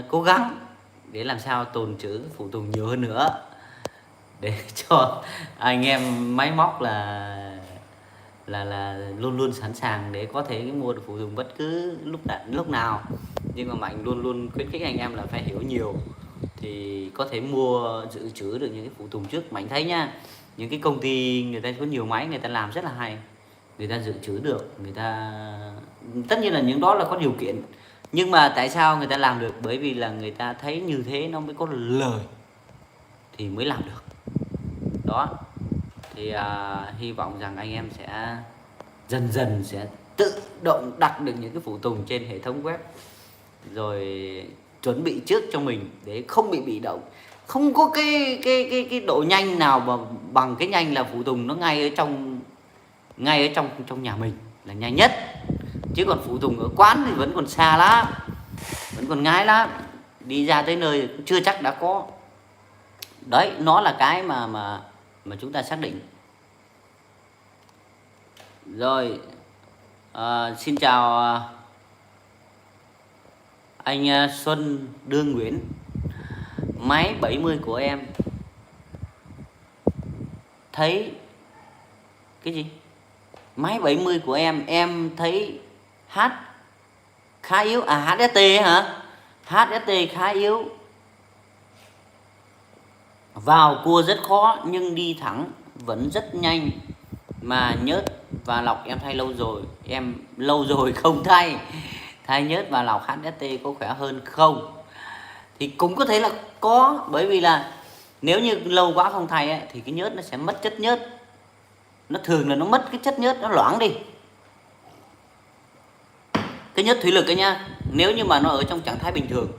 cố gắng để làm sao tồn trữ phụ tùng nhiều hơn nữa, để cho anh em máy móc là luôn luôn sẵn sàng để có thể mua được phụ tùng bất cứ lúc nào. Nhưng mà Mạnh luôn luôn khuyến khích anh em là phải hiểu nhiều thì có thể mua dự trữ được những cái phụ tùng trước. Mạnh thấy nha, những cái công ty người ta có nhiều máy, người ta làm rất là hay, người ta dự trữ được, người ta tất nhiên là những đó là có điều kiện, nhưng mà tại sao người ta làm được? Bởi vì là người ta thấy như thế nó mới có lời thì mới làm được. Đó thì hy vọng rằng anh em sẽ dần dần sẽ tự động đặt được những cái phụ tùng trên hệ thống web, rồi chuẩn bị trước cho mình để không bị động. Không có cái độ nhanh nào mà bằng cái nhanh là phụ tùng nó ngay ở trong nhà mình là nhanh nhất, chứ còn phụ tùng ở quán thì vẫn còn xa lắm, vẫn còn ngái lắm, đi ra tới nơi chưa chắc đã có. Đấy, nó là cái mà chúng ta xác định. Rồi, xin chào anh Xuân Đương Nguyễn. Máy 70 của em thấy cái gì? Máy 70 của em thấy hát khá yếu. HST hả? HST khá yếu, vào cua rất khó nhưng đi thẳng vẫn rất nhanh, mà nhớt và lọc em thay lâu rồi không thay nhớt và lọc HST có khỏe hơn không? Thì cũng có thể là có, bởi vì là nếu như lâu quá không thay ấy, thì cái nhớt nó sẽ mất chất nhớt, nó thường là nó mất cái chất nhớt, nó loãng đi. Cái nhớt thủy lực ấy nha, nếu như mà nó ở trong trạng thái bình thường,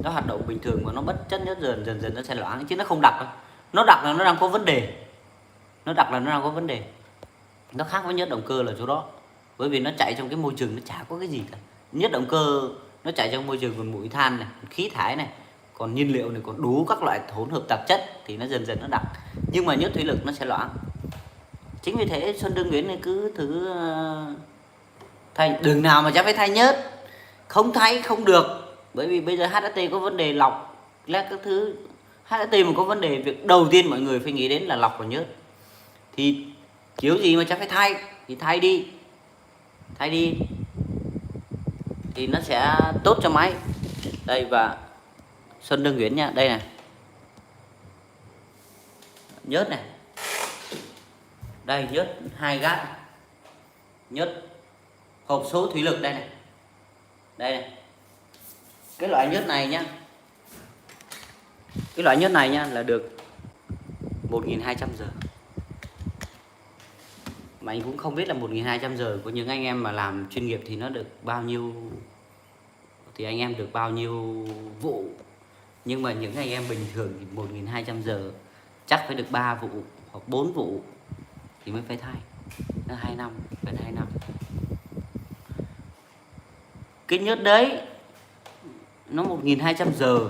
nó hoạt động bình thường mà nó mất chất nhớt dần nó sẽ loãng, chứ nó không đặc đâu. Nó đặc là nó đang có vấn đề, nó khác với nhớt động cơ là chỗ đó. Bởi vì nó chạy trong cái môi trường nó chả có cái gì cả. Nhớt động cơ nó chạy trong môi trường còn bụi than này, khí thải này, còn nhiên liệu này, còn đủ các loại hỗn hợp tạp chất thì nó dần nó đặc. Nhưng mà nhớt thủy lực nó sẽ loãng. Chính vì thế Xuân Đương Nguyễn này cứ thử thay, đường nào mà chả phải thay nhớt, không thay không được. Bởi vì bây giờ HST có vấn đề lọc lét các thứ. HST mà có vấn đề, việc đầu tiên mọi người phải nghĩ đến là lọc và nhớt. Thì kiểu gì mà chả phải thay thì thay đi thì nó sẽ tốt cho máy. Đây, và Xuân Đương Nguyễn nha, đây này, nhớt này, đây nhớt 2 gát, nhớt hộp số thủy lực đây này, cái loại nhớt này nhá, là được 1.200 giờ. Mà anh cũng không biết là 1.200 giờ của những anh em mà làm chuyên nghiệp thì nó được bao nhiêu, thì anh em được bao nhiêu vụ. Nhưng mà những anh em bình thường thì 1.200 giờ chắc phải được 3 vụ hoặc 4 vụ thì mới phải thay. Nó 2 năm, gần 2 năm. Cái nhớt đấy nó 1.200 giờ,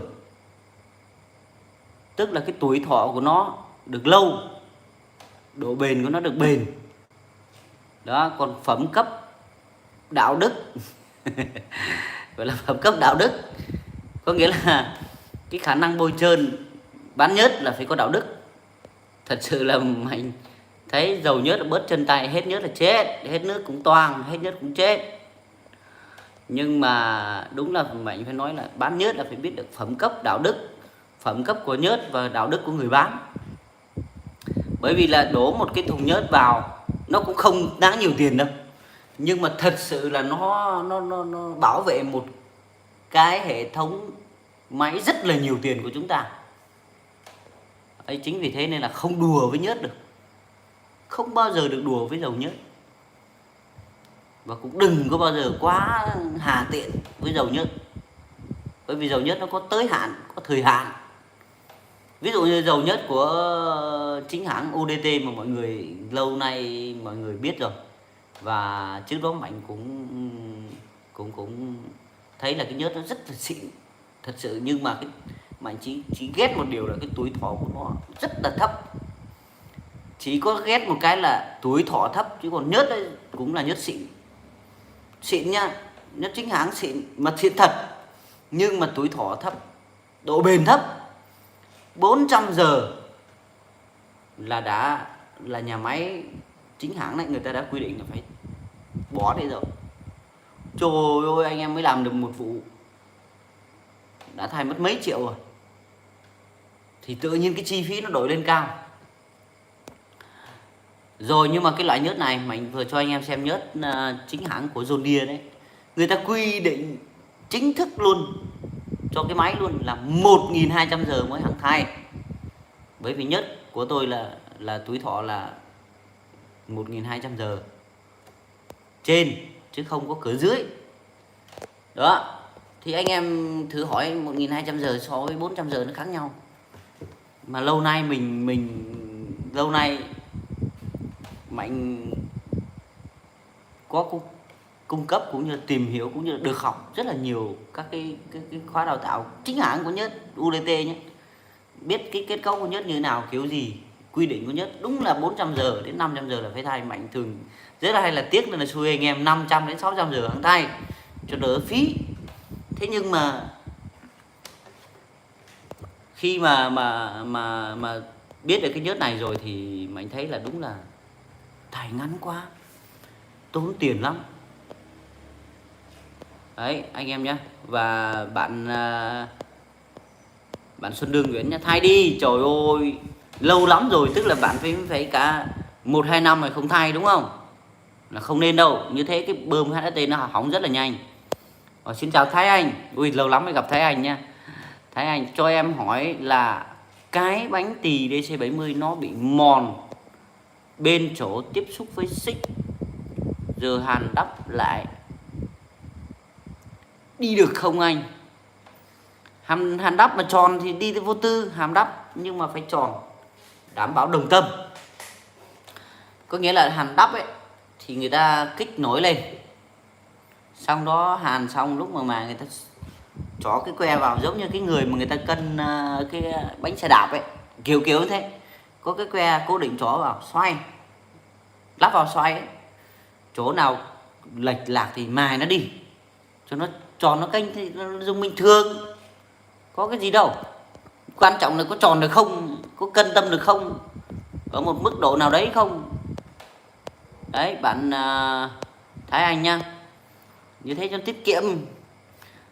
tức là cái tuổi thọ của nó được lâu, độ bền của nó được bền. Đó, còn phẩm cấp đạo đức gọi là phẩm cấp đạo đức, có nghĩa là cái khả năng bôi trơn bán nhớt là phải có đạo đức. Thật sự là mình thấy dầu nhớt là bớt chân tay, hết nhớt là chết, hết nước cũng toang, hết nhớt cũng chết. Nhưng mà đúng là mình phải nói là bán nhớt là phải biết được phẩm cấp đạo đức, phẩm cấp của nhớt và đạo đức của người bán. Bởi vì là đổ một cái thùng nhớt vào nó cũng không đáng nhiều tiền đâu, nhưng mà thật sự là nó bảo vệ cái hệ thống máy rất là nhiều tiền của chúng ta. Ấy, chính vì thế nên là không đùa với nhớt được, không bao giờ được đùa với dầu nhớt, và cũng đừng có bao giờ quá hà tiện với dầu nhớt, bởi vì dầu nhớt nó có tới hạn, có thời hạn. Ví dụ như dầu nhớt của chính hãng UDT mà mọi người lâu nay mọi người biết rồi, và trước đó Mạnh cũng thấy là cái nhớt nó rất là xịn thật sự, nhưng mà cái Mạnh chỉ ghét một điều là cái tuổi thọ của nó rất là thấp. Chỉ có ghét một cái là tuổi thọ thấp, chứ còn nhớt ấy cũng là nhớt xịn, xịn nha, nhớt chính hãng xịn mà xịn thật, nhưng mà tuổi thọ thấp, độ bền thấp. 400 giờ là nhà máy chính hãng này người ta đã quy định là phải bỏ đi rồi. Trời ơi, anh em mới làm được một vụ đã thay mất mấy triệu rồi, thì tự nhiên cái chi phí nó đổi lên cao rồi. Nhưng mà cái loại nhớt này Mạnh vừa cho anh em xem nhớt chính hãng của John Deere đấy, người ta quy định chính thức luôn cho cái máy luôn là 1.200 giờ mới hãng thay. Bởi vì nhớt của tôi là tuổi thọ là 1.200 giờ trên, chứ không có cửa dưới. Đó, thì anh em thử hỏi 1.200 giờ so với 400 giờ nó khác nhau. Mà lâu nay lâu nay Mạnh có cung cấp cũng như tìm hiểu cũng như được học rất là nhiều các cái khóa đào tạo chính hãng của nhớt UDT nhé, biết cái kết cấu của nhớt như thế nào, kiểu gì, quy định của nhớt đúng là 400 giờ đến 500 giờ là phải thay. Mạnh thường rất là hay là tiếc là xui anh em 500 đến 600 giờ hãng thay cho đỡ phí. Thế nhưng mà khi mà biết được cái nhớt này rồi thì Mạnh thấy là đúng là thay ngắn quá, tốn tiền lắm. Đấy anh em nhé. Và bạn Xuân Đương Nguyễn nhá, thay đi, trời ơi lâu lắm rồi, tức là bạn phải cả 1-2 năm rồi không thay đúng không, là không nên đâu. Như thế cái bơm HST nó hỏng rất là nhanh. Xin chào Thái Anh, ui lâu lắm mới gặp Thái Anh nha. Thái Anh cho em hỏi là cái bánh tỳ DC70 nó bị mòn bên chỗ tiếp xúc với xích, giờ hàn đắp lại đi được không anh? Hàn đắp mà tròn thì đi vô tư, hàn đắp nhưng mà phải tròn, đảm bảo đồng tâm. Có nghĩa là hàn đắp ấy thì người ta kích nổi lên, xong đó hàn xong lúc mà người ta chó cái que vào, giống như cái người mà người ta cân cái bánh xe đạp ấy, kiểu như thế, có cái que cố định chó vào xoay, lắp vào xoay ấy. Chỗ nào lệch lạc thì mài nó đi cho nó tròn, nó kênh thì nó dùng bình thường, có cái gì đâu. Quan trọng là có tròn được không, có cân tâm được không, ở một mức độ nào đấy không. Đấy bạn Thái Anh nha, như thế cho tiết kiệm.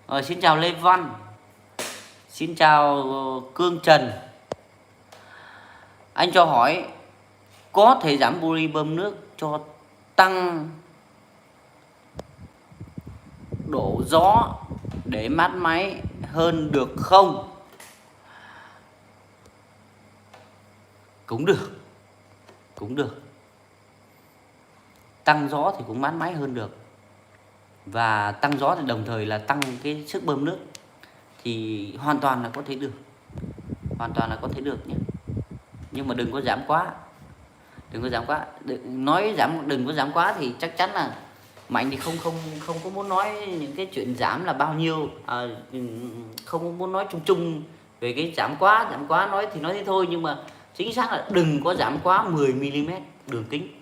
Rồi xin chào Lê Văn, xin chào Cương Trần. Anh cho hỏi có thể giảm buri bơm nước cho tăng độ gió để mát máy hơn được không? Cũng được, tăng gió thì cũng mát máy hơn được, và tăng gió thì đồng thời là tăng cái sức bơm nước, thì hoàn toàn là có thể được, nhé. Nhưng mà đừng có giảm quá, đừng có giảm quá thì chắc chắn là Mạnh thì không có muốn nói những cái chuyện giảm là bao nhiêu, không muốn nói chung chung về cái giảm quá nói thì nói thế thôi, nhưng mà chính xác là đừng có giảm quá 10 mm đường kính,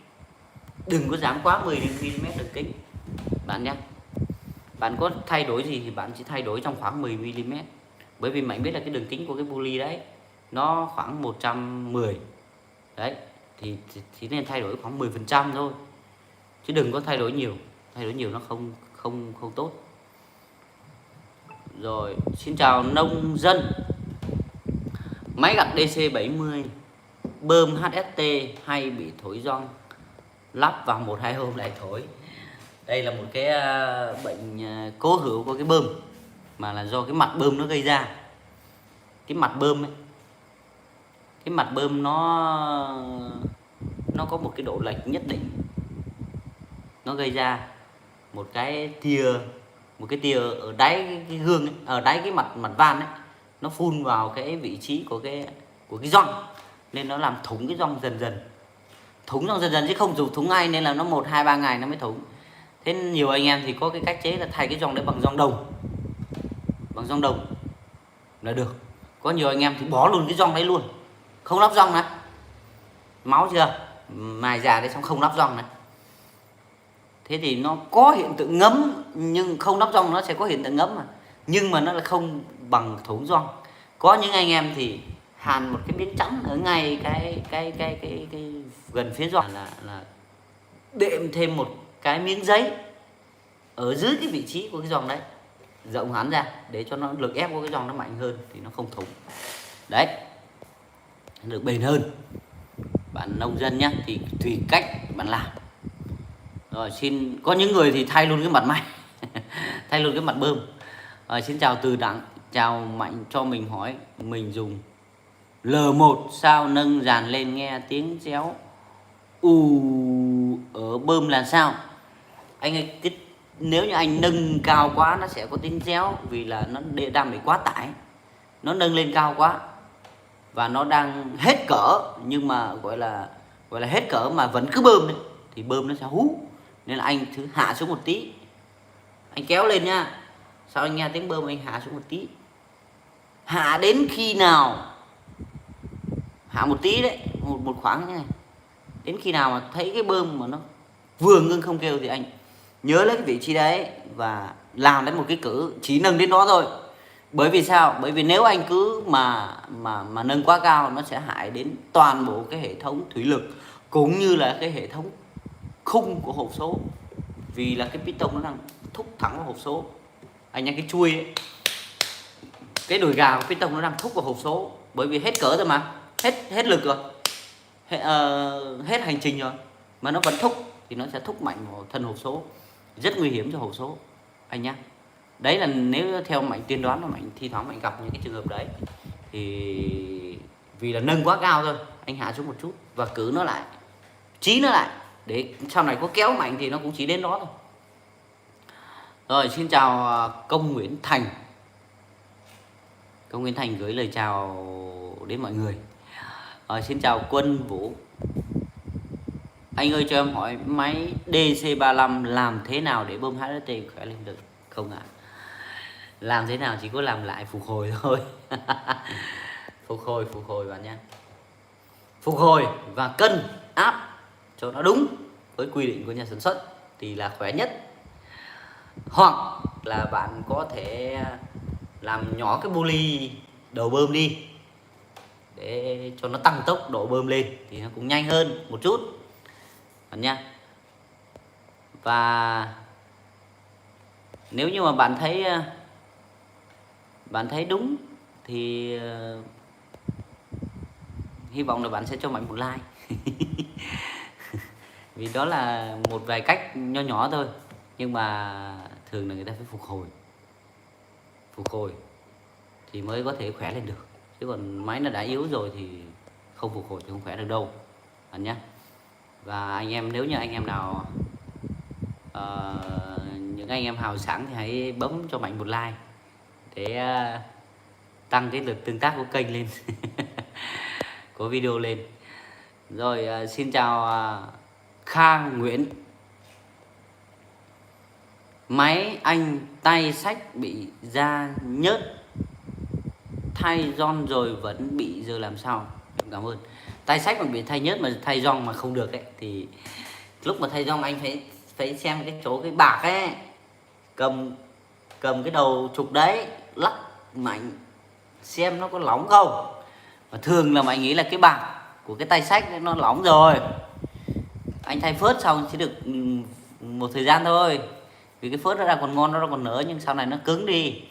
đừng có giảm quá 10 mm đường kính bạn nhé. Bạn có thay đổi gì thì bạn chỉ thay đổi trong khoảng 10 mm, bởi vì Mạnh biết là cái đường kính của cái buli đấy nó khoảng 110 đấy, thì nên thay đổi khoảng 10% thôi, chứ đừng có thay đổi nhiều nó không tốt. Rồi xin chào nông dân. Máy gặt DC70 bơm HST hay bị thổi gioăng, lắp vào 1-2 hôm lại thổi. Đây là một cái bệnh cố hữu của cái bơm. mà là do cái mặt bơm nó gây ra. Cái mặt bơm ấy, cái mặt bơm nó có một cái độ lệch nhất định, nó gây ra một cái tia ở đáy cái gương ấy, ở đáy cái mặt van ấy, nó phun vào cái vị trí của cái gioăng, nên nó làm thủng cái gioăng dần dần, chứ không dùng thủng ngay, nên là nó 1, 2, 3 ngày nó mới thủng. Thế nhiều anh em thì có cái cách chế là thay cái gioăng đấy bằng gioăng đồng là được. Có nhiều anh em thì bỏ luôn cái gioăng đấy luôn, không lắp gioăng này, máu chưa, mài già đấy xong không lắp gioăng này. Thế thì nó có hiện tượng ngấm, nhưng không lắp gioăng nó sẽ có hiện tượng ngấm mà, nhưng mà nó là không bằng thủng gioăng. Có những anh em thì hàn một cái miếng trắng ở ngay cái gần phía gioăng, là đệm thêm một cái miếng giấy ở dưới cái vị trí của cái gioăng đấy, rộng hẳn ra để cho nó lực ép của cái gioăng nó mạnh hơn thì nó không thủng. Đấy, được bền hơn. Bạn nông dân nhé thì tùy cách bạn làm. Rồi có những người thì thay luôn cái mặt máy thay luôn cái mặt bơm. Xin chào Từ Đặng, chào Mạnh, cho mình hỏi mình dùng L1 sao nâng dàn lên nghe tiếng réo ở bơm là sao? Anh ơi, nếu như anh nâng cao quá nó sẽ có tiếng réo, vì là nó đang bị quá tải, nó nâng lên cao quá và nó đang hết cỡ, nhưng mà gọi là hết cỡ mà vẫn cứ bơm đấy, thì bơm nó sẽ hú. Nên là anh thử hạ xuống một tí, anh kéo lên nhá, sau anh nghe tiếng bơm anh hạ xuống một tí, hạ đến khi nào, hạ một tí đấy, một khoảng như này, đến khi nào mà thấy cái bơm mà nó vừa ngưng không kêu thì anh nhớ lấy cái vị trí đấy và làm đến một cái cử chỉ nâng đến đó thôi. Bởi vì sao? Bởi vì nếu anh cứ mà nâng quá cao, nó sẽ hại đến toàn bộ cái hệ thống thủy lực cũng như là cái hệ thống khung của hộp số, vì là cái piston nó đang thúc thẳng vào hộp số. Anh nhá, cái chui ấy, cái đùi gà của piston nó đang thúc vào hộp số, bởi vì hết cỡ rồi mà, hết lực rồi, hết hành trình rồi mà nó vẫn thúc, thì nó sẽ thúc mạnh vào thân hộp số, rất nguy hiểm cho hộp số anh nhá. Đấy là nếu theo Mạnh tiên đoán là Mạnh thi thoảng Mạnh gặp những cái trường hợp đấy, thì vì là nâng quá cao thôi, anh hạ xuống một chút và cử nó lại, trí nó lại, để sau này có kéo Mạnh thì nó cũng chỉ đến đó thôi. Rồi, xin chào Công Nguyễn Thành. Công Nguyễn Thành gửi lời chào đến mọi người. Xin chào Quân Vũ. Anh ơi cho em hỏi máy DC35 làm thế nào để bơm HST khỏe lên được không ạ? Làm thế nào chỉ có làm lại phục hồi thôi. Phục hồi bạn nhé. Phục hồi và cân áp cho nó đúng với quy định của nhà sản xuất thì là khỏe nhất. Hoặc là bạn có thể làm nhỏ cái buli đầu bơm đi để cho nó tăng tốc độ bơm lên thì nó cũng nhanh hơn một chút bạn nha. Và nếu như mà bạn thấy đúng thì hy vọng là bạn sẽ cho Mạnh một like. Vì đó là một vài cách nho nhỏ thôi, nhưng mà thường là người ta phải phục hồi thì mới có thể khỏe lên được, chứ còn máy nó đã yếu rồi thì không phục hồi thì không khỏe được đâu bạn nhé. Và anh em, nếu như anh em nào những anh em hào sảng thì hãy bấm cho Mạnh một like để tăng cái lượt tương tác của kênh lên. Có video lên. Rồi xin chào Khang Nguyễn. Máy anh tay sách bị da nhớt, thay gioăng rồi vẫn bị, giờ làm sao? Cảm ơn. Tay sách mà bị thay nhớt mà thay gioăng mà không được ấy, thì lúc mà thay gioăng anh phải xem cái chỗ cái bạc ấy, cầm cái đầu trục đấy lắc mạnh xem nó có lỏng không. Và thường là Mạnh nghĩ là cái bạc của cái tay sách nó lỏng rồi, anh thay phớt xong chỉ được một thời gian thôi, vì cái phớt nó đang còn ngon, nó đang còn nở, nhưng sau này nó cứng đi,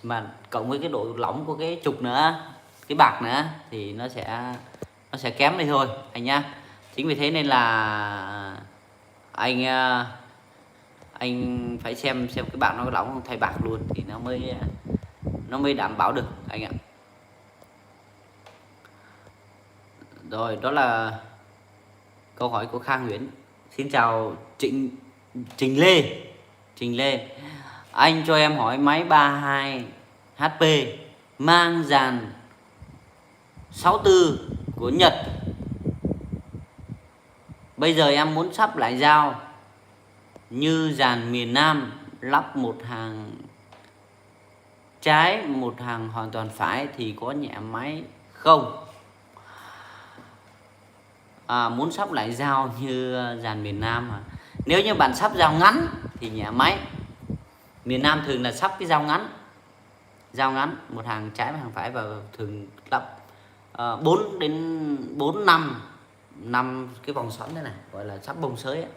mà cộng với cái độ lỏng của cái trục nữa, cái bạc nữa, thì nó sẽ kém đi thôi anh nhá. Chính vì thế nên là anh phải xem cái bạc nó có lỏng không, thay bạc luôn thì nó mới nó mới đảm bảo được anh ạ. Rồi, đó là câu hỏi của Khang Nguyễn. Xin chào Trình Lê. Trình Lê, anh cho em hỏi máy 32 HP mang dàn 64 của Nhật. Bây giờ em muốn sắp lại dao như dàn miền Nam, lắp một hàng trái một hàng hoàn toàn phải thì có nhẹ máy không? Muốn sắp lại dao như dàn miền Nam mà. Nếu như bạn sắp dao ngắn thì nhẹ máy. Miền Nam thường là sắp cái dao ngắn một hàng trái và hàng phải, và thường lắp 4 đến 4 năm cái vòng xoắn thế này, gọi là sắp bông sới ấy.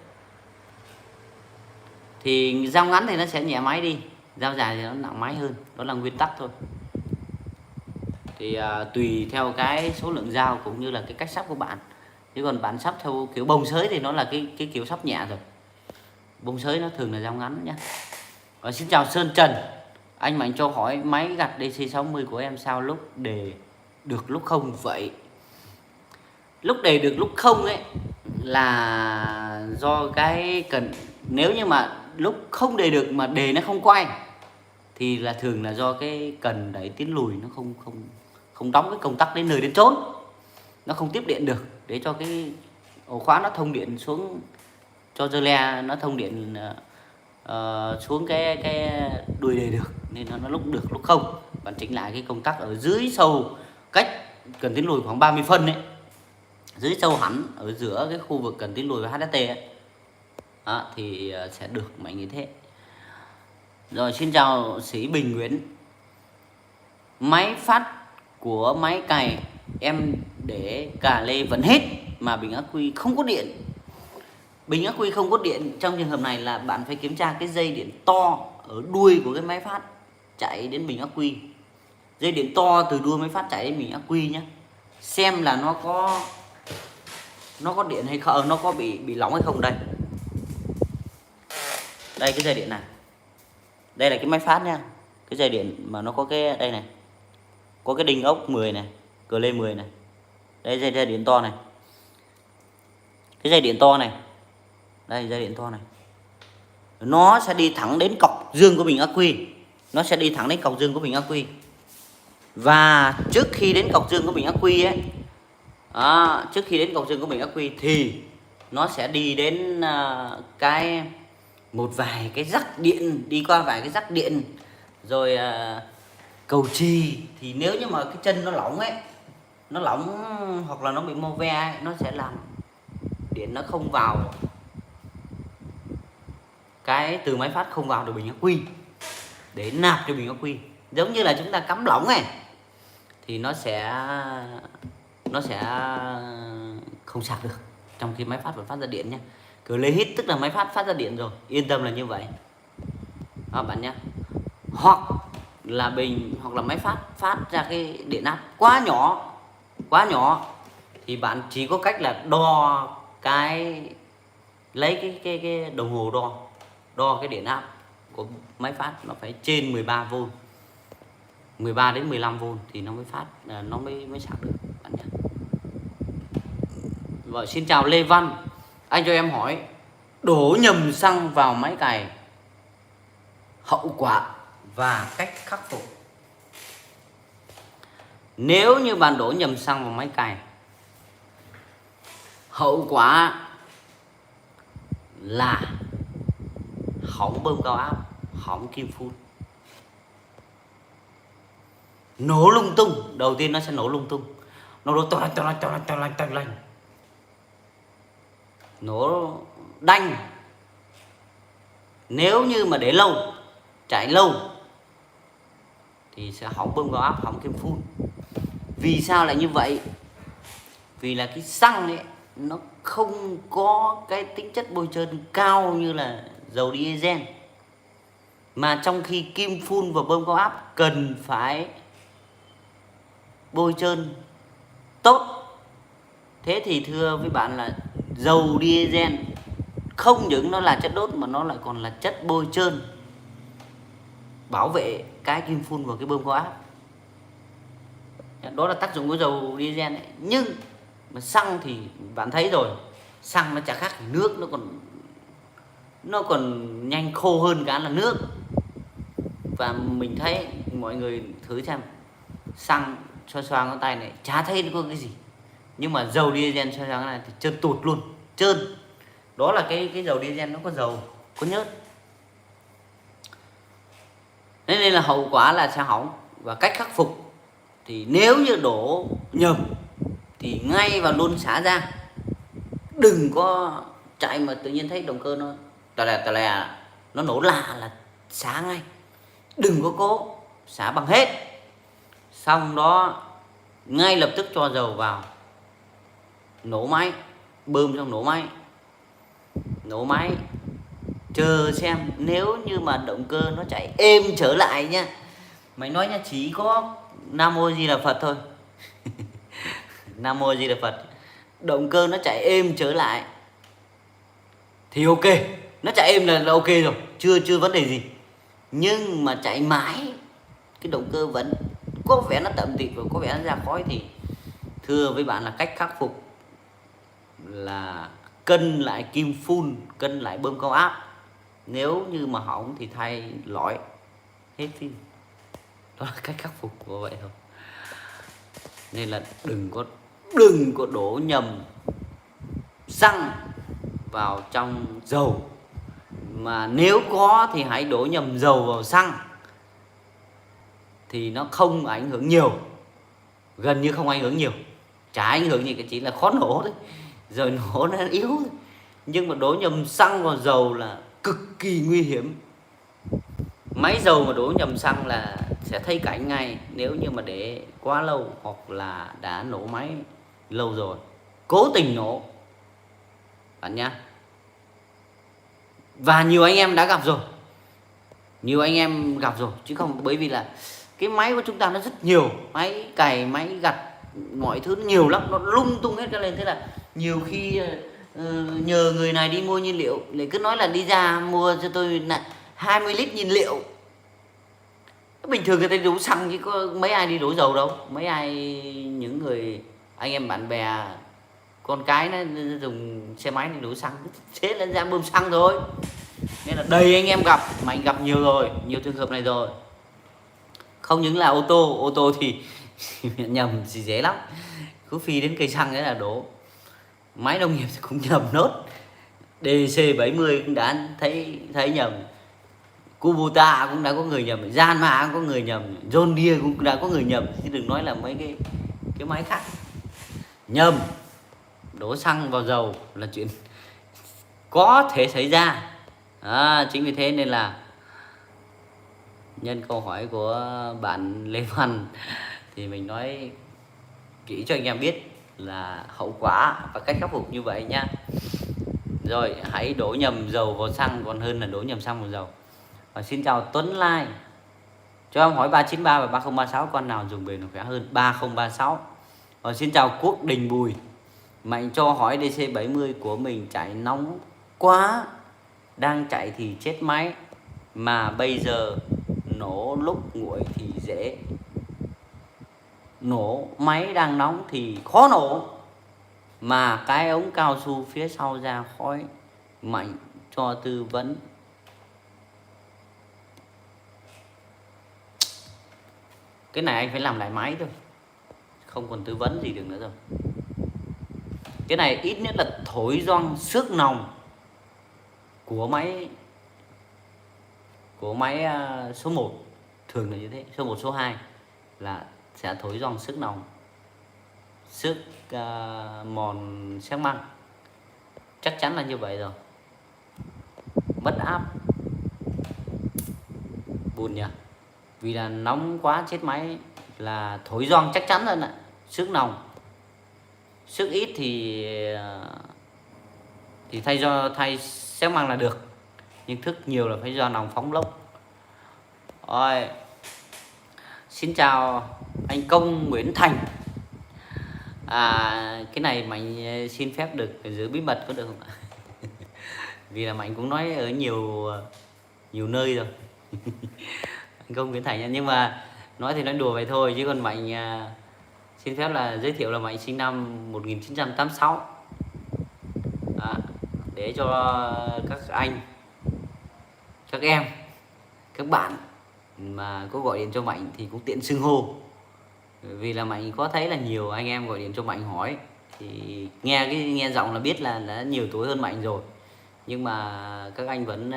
Thì dao ngắn thì nó sẽ nhẹ máy đi, dao dài thì nó nặng máy hơn, đó là nguyên tắc thôi. Thì tùy theo cái số lượng dao cũng như là cái cách sắp của bạn. Chứ còn bạn sắp theo kiểu bông sới thì nó là cái kiểu sắp nhẹ rồi. Bông sới nó thường là dao ngắn nhé. Và xin chào Sơn Trần, anh Mạnh cho hỏi máy gặt DC60 của em sao lúc đề được lúc không vậy? Lúc đề được lúc không ấy là do cái cần, nếu như mà lúc không đề được mà đề nó không quay thì là thường là do cái cần đẩy tiến lùi nó không đóng cái công tắc đến nơi đến chốn, nó không tiếp điện được để cho cái ổ khóa nó thông điện xuống, cho dơ le nó thông điện xuống cái đuôi đề được, nên nó lúc được lúc không. Bạn chỉnh lại cái công tắc ở dưới sâu cách cần tiến lùi khoảng 30 phân ấy, dưới sâu hẳn ở giữa cái khu vực cần tiến lùi và HST ấy. Thì sẽ được mạnh như thế. Rồi, xin chào Sĩ Bình Nguyễn. Máy phát của máy cày em để cà lê vẫn hết mà bình ắc quy không có điện. Bình ắc quy không có điện, trong trường hợp này là bạn phải kiểm tra cái dây điện to ở đuôi của cái máy phát chạy đến bình ắc quy. Dây điện to từ đuôi máy phát chạy đến bình ắc quy nhé. Xem là nó có điện hay không, nó có bị lỏng hay không đây. Đây cái dây điện này. Đây là cái máy phát nha. Cái dây điện mà nó có cái đây này. Có cái đinh ốc 10 này, cờ lê 10 này. Đây dây điện to này. Cái dây điện to này. Đây dây điện to này. Nó sẽ đi thẳng đến cọc dương của bình ắc quy. Nó sẽ đi thẳng đến cọc dương của bình ắc quy. Và trước khi đến cọc dương của bình ắc quy ấy, trước khi đến cọc dương của bình ắc quy thì nó sẽ đi đến một vài cái rắc điện, đi qua vài cái rắc điện, rồi cầu chì. Thì nếu như mà cái chân nó lỏng ấy, nó lỏng hoặc là nó bị mô ve ấy, nó sẽ làm điện nó không vào, cái từ máy phát không vào được bình ắc quy để nạp cho bình ắc quy. Giống như là chúng ta cắm lỏng này thì nó sẽ không sạc được, trong khi máy phát vẫn phát ra điện nhé. Cửa lê hít tức là máy phát ra điện rồi, yên tâm là như vậy bạn nhé. Hoặc là máy phát ra cái điện áp quá nhỏ thì bạn chỉ có cách là đo lấy cái đồng hồ đo cái điện áp của máy phát, nó phải trên 13V, 13 đến 15V thì nó mới phát, nó mới sạc được bạn nhé. Rồi, xin chào Lê Văn, anh cho em hỏi đổ nhầm xăng vào máy cày, hậu quả và cách khắc phục. Nếu như bạn đổ nhầm xăng vào máy cày, hậu quả là hỏng bơm cao áp, hỏng kim phun, nổ lung tung. Đầu tiên nó sẽ nổ lung tung, nó nổ to lanh, nổ đanh. Nếu như mà để lâu, chạy lâu thì sẽ hỏng bơm cao áp, hỏng kim phun. Vì sao lại như vậy? Vì là cái xăng ấy nó không có cái tính chất bôi trơn cao như là dầu diesel, mà trong khi kim phun và bơm cao áp cần phải bôi trơn tốt. Thế thì thưa với bạn là dầu diesel không những nó là chất đốt mà nó lại còn là chất bôi trơn. bảo vệ cái kim phun và cái bơm cao áp. Đó là tác dụng của dầu diesel ấy. Nhưng mà xăng thì bạn thấy rồi, xăng nó chả khác gì nước, nó còn nhanh khô hơn cả là nước. Và mình thấy mọi người thử xem, xăng xoa ngón tay này chả thấy nó có cái gì, nhưng mà dầu diesel xoa cái này thì trơn tụt luôn, trơn. Đó là cái dầu diesel nó có dầu, có nhớt, thế nên là hậu quả là sẽ hỏng. Và cách khắc phục thì nếu như đổ nhầm thì ngay và luôn xả ra, đừng có chạy mà tự nhiên thấy động cơ nó tà lè nó nổ là xả ngay, đừng có cố, xả bằng hết. Xong đó ngay lập tức cho dầu vào, nổ máy, bơm xong nổ máy, chờ xem. Nếu như mà động cơ nó chạy êm trở lại nha, mày nói nha, chỉ có Nam Mô Di Đà Phật thôi. Nam Mô Di Đà Phật, động cơ nó chạy êm trở lại thì ok, nó chạy êm là ok rồi, chưa vấn đề gì. Nhưng mà chạy mãi, cái động cơ vẫn có vẻ nó tẩm tịt và có vẻ nó ra khói, thì thưa với bạn là cách khắc phục là cân lại kim phun, cân lại bơm cao áp. Nếu như mà hỏng thì thay lõi hết phim. Đó là cách khắc phục của vậy thôi. Nên là đừng có đổ nhầm xăng vào trong dầu, mà nếu có thì hãy đổ nhầm dầu vào xăng thì nó không ảnh hưởng nhiều, gần như không ảnh hưởng nhiều, chả ảnh hưởng gì cả, chỉ là khó nổ thôi, rồi nổ nó yếu thôi. Nhưng mà đổ nhầm xăng vào dầu là cực kỳ nguy hiểm. Máy dầu mà đổ nhầm xăng là sẽ thấy cảnh ngay, nếu như mà để quá lâu hoặc là đã nổ máy lâu rồi, cố tình nổ bạn nhá. Và nhiều anh em đã gặp rồi, chứ không, bởi vì là cái máy của chúng ta nó rất nhiều, máy cày, máy gặt, mọi thứ nhiều lắm, nó lung tung hết ra lên. Thế là nhiều khi nhờ người này đi mua nhiên liệu, lại cứ nói là đi ra mua cho tôi là 20 lít nhiên liệu. Bình thường người ta đổ xăng chứ có mấy ai đi đổ dầu đâu, mấy ai, những người anh em bạn bè con cái nó dùng xe máy đi đổ xăng, thế là ra bơm xăng thôi. Nên là đầy anh em gặp, mà anh gặp nhiều rồi, nhiều trường hợp này rồi. Không những là ô tô thì nhầm thì dễ lắm, cứ phi đến cây xăng đấy là đổ. Máy nông nghiệp thì cũng nhầm nốt, DC70 cũng đã thấy nhầm, Kubota cũng đã có người nhầm, Yanmar cũng có người nhầm, John Deere cũng đã có người nhầm, chứ đừng nói là mấy cái máy khác. Nhầm đổ xăng vào dầu là chuyện có thể xảy ra. Chính vì thế nên là nhân câu hỏi của bạn Lê Văn thì mình nói kỹ cho anh em biết là hậu quả và cách khắc phục như vậy nhá. Rồi hãy đổ nhầm dầu vào xăng còn hơn là đổ nhầm xăng vào dầu. Và xin chào Tuấn Lai, cho em hỏi 393 và 3036 con nào dùng bền khỏe hơn? 3036. Và xin chào Quốc Đình Bùi, Mạnh cho hỏi DC70 của mình chạy nóng quá, đang chạy thì chết máy, mà bây giờ nổ lúc nguội thì dễ nổ, máy đang nóng thì khó nổ, mà cái ống cao su phía sau ra khói. Mạnh cho tư vấn. Cái này anh phải làm lại máy thôi, không còn tư vấn gì được nữa rồi. Cái này ít nhất là thổi gioăng xước nòng của máy số 1, thường là như thế. Số 1, số 2 là sẽ thổi gioăng xước nòng, xước mòn xéc măng, chắc chắn là như vậy rồi. Mất áp, buồn nhỉ, vì là nóng quá chết máy là thổi gioăng chắc chắn rồi nè. Xước nòng, xước ít thì thay xéc măng là được, nhưng thức nhiều là phải do nòng phóng lốc. Rồi, xin chào anh Công Nguyễn Thành. Cái này Mạnh xin phép được giữ bí mật có được không ạ? Vì là Mạnh cũng nói ở nhiều nơi rồi. Không biến thành nha. Nhưng mà nói thì nói đùa vậy thôi, chứ còn Mạnh xin phép là giới thiệu là Mạnh sinh năm 1986. Để cho các anh, các em, các bạn mà có gọi điện cho Mạnh thì cũng tiện xưng hô. Vì là Mạnh có thấy là nhiều anh em gọi điện cho Mạnh hỏi, thì nghe giọng là biết là đã nhiều tuổi hơn Mạnh rồi, nhưng mà các anh vẫn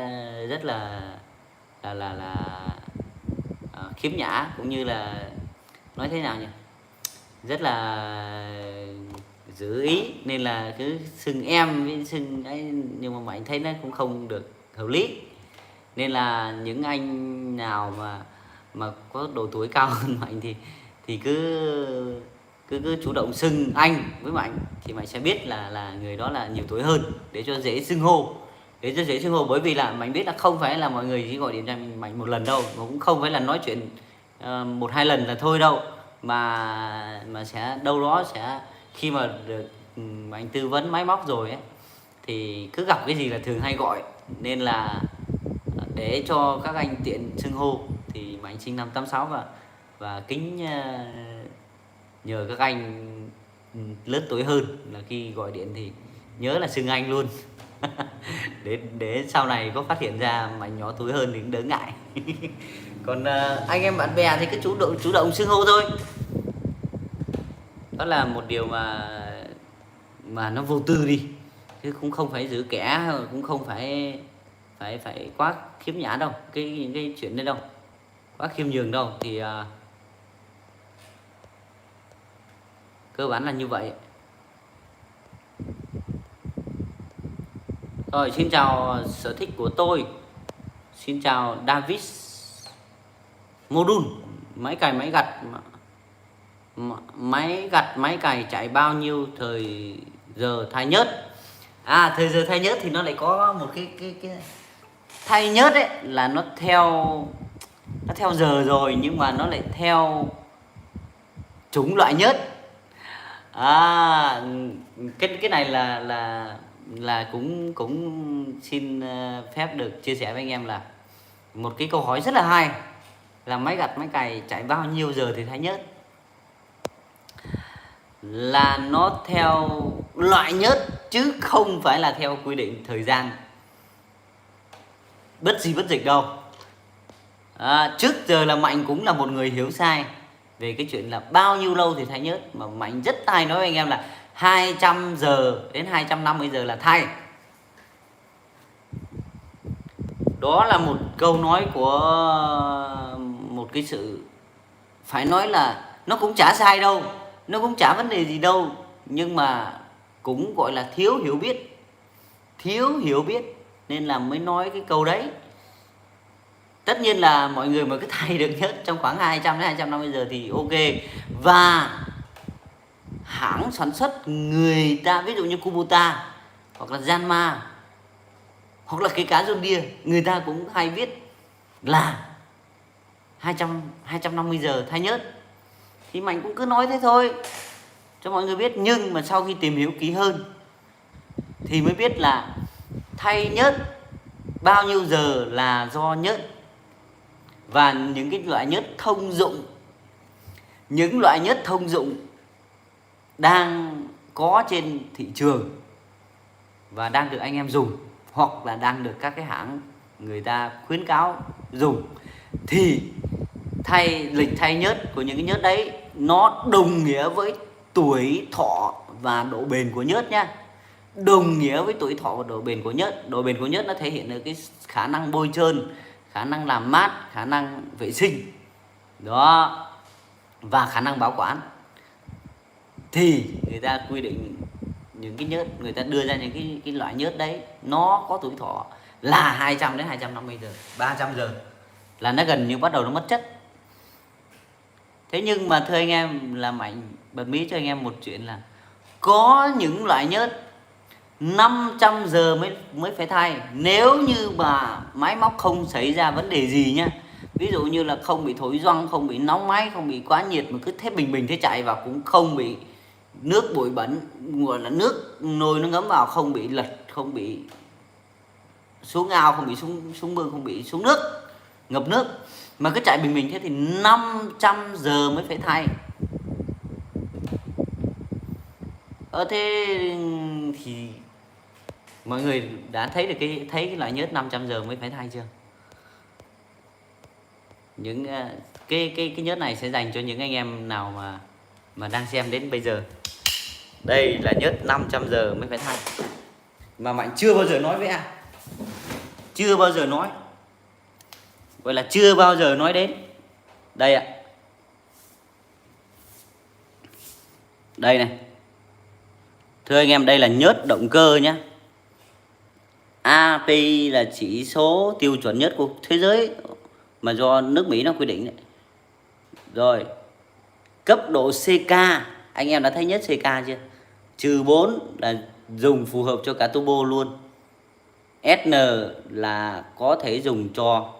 rất là khiếm nhã, cũng như là nói thế nào nhỉ, rất là giữ ý, nên là cứ xưng em với xưng ấy, nhưng mà Mạnh thấy nó cũng không được hợp lý. Nên là những anh nào mà có độ tuổi cao hơn Mạnh thì cứ chủ động xưng anh với Mạnh, thì Mạnh sẽ biết là người đó là nhiều tuổi hơn, để cho dễ xưng hô, bởi vì là Mạnh biết là không phải là mọi người chỉ gọi điện cho Mạnh một lần đâu, mà cũng không phải là nói chuyện một hai lần là thôi đâu, mà sẽ đâu đó sẽ khi mà được Mạnh tư vấn máy móc rồi ấy, thì cứ gặp cái gì là thường hay gọi. Nên là để cho các anh tiện xưng hô thì Mạnh sinh năm 86, và kính nhờ các anh lớn tuổi hơn là khi gọi điện thì nhớ là xưng anh luôn. để sau này có phát hiện ra Mạnh nhỏ tuổi hơn thì cũng đỡ ngại. Còn anh em bạn bè thì cứ chủ động xưng hô thôi. Đó là một điều mà nó vô tư đi, chứ cũng không phải giữ kẻ, cũng không phải quá khiếm nhã đâu, những cái chuyện đấy đâu, quá khiêm nhường đâu, thì cơ bản là như vậy. Rồi, xin chào sở thích của tôi. Xin chào David Modun. Máy cày máy gặt, máy cày chạy bao nhiêu thời giờ thay nhớt? Thời giờ thay nhớt thì nó lại có một cái thay nhớt ấy, là nó theo giờ rồi, nhưng mà nó lại theo chủng loại nhớt. Cái này là cũng xin phép được chia sẻ với anh em là một cái câu hỏi rất là hay, là máy gặt máy cày chạy bao nhiêu giờ thì thay nhớt, là nó theo loại nhớt chứ không phải là theo quy định thời gian bất dịch đâu. Trước giờ là Mạnh cũng là một người hiểu sai về cái chuyện là bao nhiêu lâu thì thay nhớt, mà Mạnh rất hay nói với anh em là 200 giờ đến 250 giờ là thay. Đó là một câu nói của một cái sự, phải nói là nó cũng chả sai đâu, nó cũng chả vấn đề gì đâu, nhưng mà cũng gọi là thiếu hiểu biết nên là mới nói cái câu đấy. Tất nhiên là mọi người mà cứ thay được nhớt trong khoảng 200 đến 250 giờ thì ok. Và hãng sản xuất người ta, ví dụ như Kubota hoặc là Yanmar hoặc là cái cá John Deere, người ta cũng hay viết là 250 giờ thay nhớt, thì Mạnh cũng cứ nói thế thôi cho mọi người biết. Nhưng mà sau khi tìm hiểu kỹ hơn thì mới biết là thay nhớt bao nhiêu giờ là do nhớt và những cái loại nhớt thông dụng, những loại nhớt thông dụng đang có trên thị trường và đang được anh em dùng, hoặc là đang được các cái hãng người ta khuyến cáo dùng, thì lịch thay nhớt của những cái nhớt đấy nó đồng nghĩa với tuổi thọ và độ bền của nhớt nhá. Đồng nghĩa với tuổi thọ và độ bền của nhớt. Độ bền của nhớt nó thể hiện được cái khả năng bôi trơn, khả năng làm mát, khả năng vệ sinh đó, và khả năng bảo quản. Thì người ta quy định những cái nhớt, người ta đưa ra những cái loại nhớt đấy nó có tuổi thọ là 200 đến 250 giờ, 300 giờ là nó gần như bắt đầu nó mất chất. Thế nhưng mà thưa anh em, là Mạnh bật mí cho anh em một chuyện là có những loại nhớt 500 giờ mới phải thay, nếu như mà máy móc không xảy ra vấn đề gì nhá. Ví dụ như là không bị thổi gioăng, không bị nóng máy, không bị quá nhiệt mà cứ thế bình thế chạy vào, cũng không bị nước bụi bẩn, gọi là nước nồi nó ngấm vào, không bị lật, không bị xuống ao, không bị xuống mương, không bị xuống nước, ngập nước, mà cứ chạy bình bình thế thì 500 giờ mới phải thay. Thế thì mọi người đã thấy được cái loại nhớt 500 giờ mới phải thay chưa? Những cái nhớt này sẽ dành cho những anh em nào mà đang xem đến bây giờ. Đây là nhớt 500 giờ mới phải thay, mà Mạnh chưa bao giờ nói với ai, chưa bao giờ nói, gọi là chưa bao giờ nói đến. Đây ạ, đây này, thưa anh em, đây là nhớt động cơ nhé. API là chỉ số tiêu chuẩn nhất của thế giới mà do nước Mỹ nó quy định đấy. Rồi, cấp độ CK, anh em đã thấy nhớt CK chưa? -4 là dùng phù hợp cho cả turbo luôn. SN là có thể dùng cho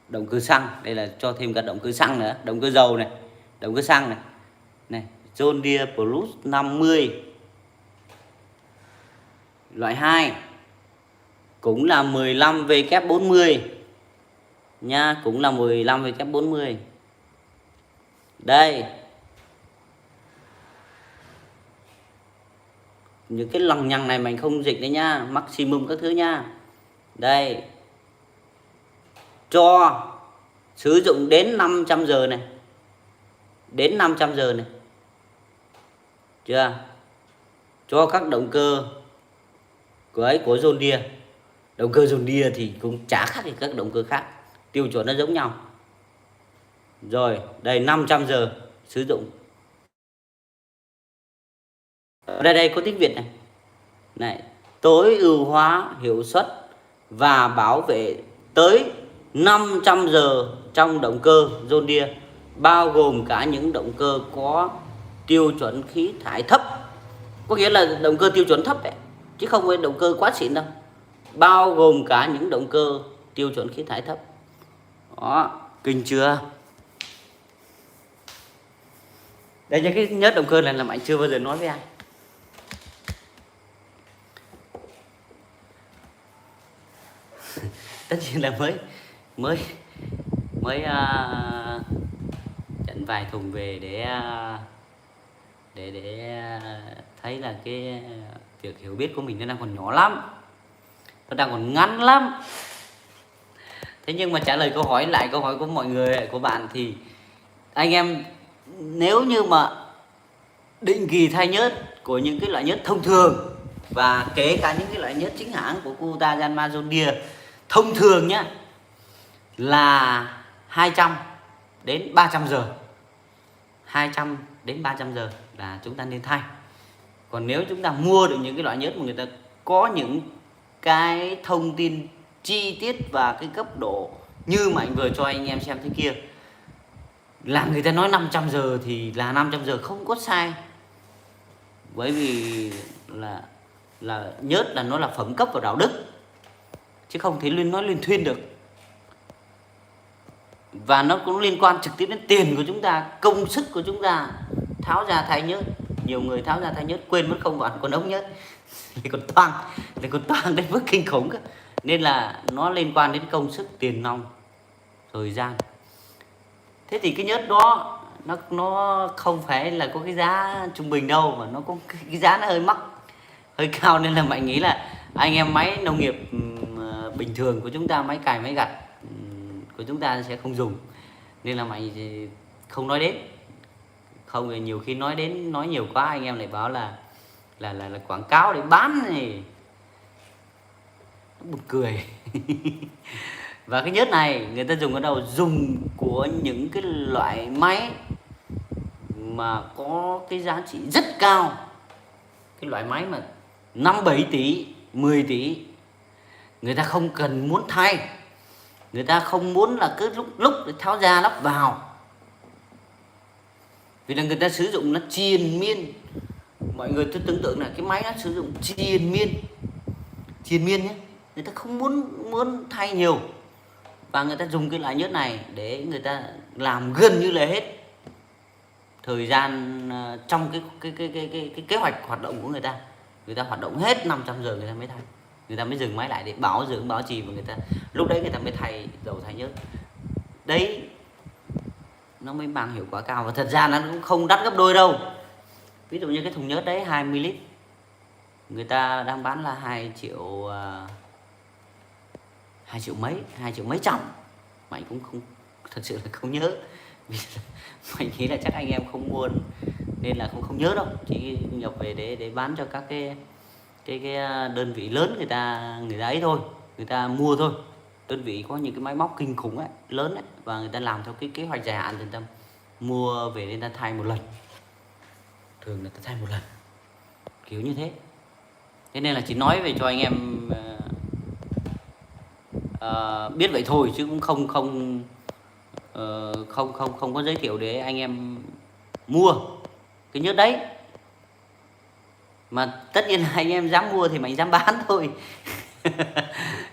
động cơ xăng, đây là cho thêm cả động cơ xăng nữa, động cơ dầu này, động cơ xăng này. Này, John Deere Plus 50 loại 2 cũng là 15W40 nha, cũng là 15W40. Đây, những cái lằng nhằng này mình không dịch đấy nhá, maximum các thứ nha. Đây, cho sử dụng đến 500 giờ này, đến 500 giờ này, chưa? Cho các động cơ của John Deere. Động cơ John Deere thì cũng chả khác gì các động cơ khác, tiêu chuẩn nó giống nhau. Rồi, đây 500 giờ sử dụng. Đây có tiếng Việt này. Này, tối ưu hóa hiệu suất và bảo vệ tới 500 giờ trong động cơ John Deere, bao gồm cả những động cơ có tiêu chuẩn khí thải thấp. Có nghĩa là động cơ tiêu chuẩn thấp đấy, chứ không phải động cơ quá xịn đâu. Bao gồm cả những động cơ tiêu chuẩn khí thải thấp. Đó, kinh chưa? Đây những cái nhớt động cơ này là Mạnh chưa bao giờ nói với ai. Tất nhiên là mới dẫn vài thùng về để thấy là cái việc hiểu biết của mình nó đang còn nhỏ lắm, nó đang còn ngắn lắm. Thế nhưng mà trả lời câu hỏi của mọi người, của bạn, thì anh em nếu như mà định kỳ thay nhớt của những cái loại nhớt thông thường, và kể cả những cái loại nhớt chính hãng của Kubota, Yanmar, John Deere thông thường nhá, là 200 đến 300 giờ. 200 đến 300 giờ là chúng ta nên thay. Còn nếu chúng ta mua được những cái loại nhớt mà người ta có những cái thông tin chi tiết và cái cấp độ như Mạnh vừa cho anh em xem thế kia, là người ta nói 500 giờ thì là 500 giờ, không có sai. Bởi vì là nhớt là nó là phẩm cấp và đạo đức, chứ không thể nói liên thuyên được. Và nó cũng liên quan trực tiếp đến tiền của chúng ta, công sức của chúng ta tháo ra thay nhớt. Nhiều người tháo ra thay nhớt quên mất không còn ống nhớt, thì còn toang đến mức kinh khủng. Nên là nó liên quan đến công sức, tiền nong, thời gian. Thế thì cái nhớt đó nó không phải là có cái giá trung bình đâu, mà nó có cái giá nó hơi mắc, hơi cao. Nên là Mạnh nghĩ là anh em máy nông nghiệp bình thường của chúng ta, máy cày máy gặt của chúng ta sẽ không dùng. Nên là Mạnh không nói đến. Không thì nhiều khi nói nhiều quá anh em lại bảo là quảng cáo để bán này, nó buồn cười. Và cái nhớt này người ta dùng ở đâu? Dùng của những cái loại máy mà có cái giá trị rất cao, cái loại máy mà 5-7 tỷ, 10 tỷ. Người ta không cần muốn thay, người ta không muốn là cứ lúc để tháo ra lắp vào, vì là người ta sử dụng nó triền miên. Mọi người tưởng tượng là cái máy nó sử dụng triền miên nhé. Người ta không muốn thay nhiều, và người ta dùng cái loại nhớt này để người ta làm gần như là hết thời gian trong cái kế hoạch hoạt động của người ta. Người ta hoạt động hết 500 giờ người ta mới thay, người ta mới dừng máy lại để bảo dưỡng bảo trì, và người ta lúc đấy người ta mới thay dầu thay nhớt. Đấy nó mới mang hiệu quả cao, và thật ra nó cũng không đắt gấp đôi đâu. Ví dụ như cái thùng nhớt đấy 20 lít người ta đang bán là 2 triệu 2 triệu mấy, 2 triệu mấy trăm. Mạnh cũng không, thật sự là không nhớ. Mạnh nghĩ là chắc anh em không mua nên là không nhớ đâu, chỉ nhập về để bán cho các cái đơn vị lớn, người ta ấy thôi, người ta mua thôi. Đơn vị có những cái máy móc kinh khủng ấy, lớn ấy, và người ta làm theo cái kế hoạch dài hạn, người ta mua về nên ta thay một lần, thường là ta thay một lần kiểu như thế. Thế nên là chỉ nói về cho anh em biết vậy thôi, chứ cũng không có giới thiệu để anh em mua cái nhớt đấy. Mà tất nhiên là anh em dám mua thì Mạnh dám bán thôi.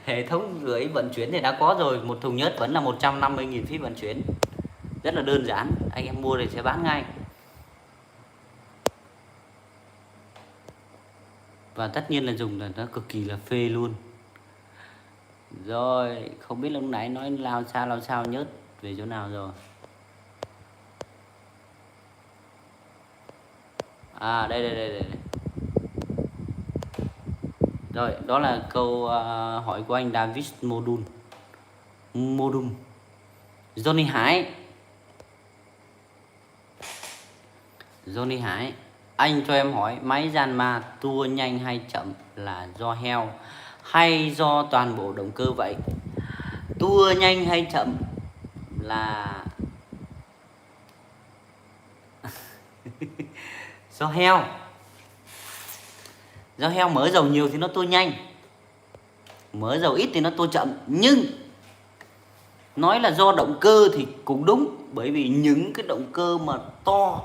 Hệ thống gửi vận chuyển thì đã có rồi, một thùng nhớt vẫn là 150.000 phí vận chuyển, rất là đơn giản, anh em mua thì sẽ bán ngay. Và tất nhiên là dùng là nó cực kỳ là phê luôn. Rồi không biết lúc nãy nói lao sao nhớt về chỗ nào rồi. À đây. Rồi đó là câu hỏi của anh David Modum. Johnny Hải, anh cho em hỏi máy Yanmar tua nhanh hay chậm là do heo hay do toàn bộ động cơ vậy? Tua nhanh hay chậm là do heo. Do heo mỡ dầu nhiều thì nó tua nhanh, mỡ dầu ít thì nó tua chậm. Nhưng nói là do động cơ thì cũng đúng, bởi vì những cái động cơ mà to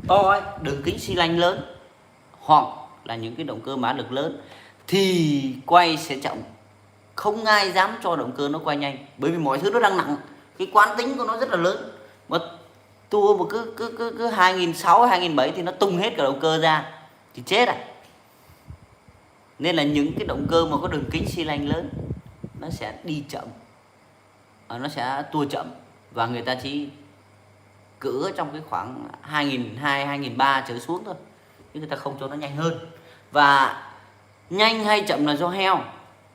ấy, đường kính xi lanh lớn, hoặc là những cái động cơ mã lực lớn thì quay sẽ chậm. Không ai dám cho động cơ nó quay nhanh, bởi vì mọi thứ nó đang nặng, cái quán tính của nó rất là lớn. Mà tua một cứ 2006 2007 thì nó tung hết cả động cơ ra thì chết à. Nên là những cái động cơ mà có đường kính xi lanh lớn nó sẽ đi chậm, nó sẽ tua chậm, và người ta chỉ cử trong cái khoảng 2002 2003 trở xuống thôi, chứ người ta không cho nó nhanh hơn. Và nhanh hay chậm là do heo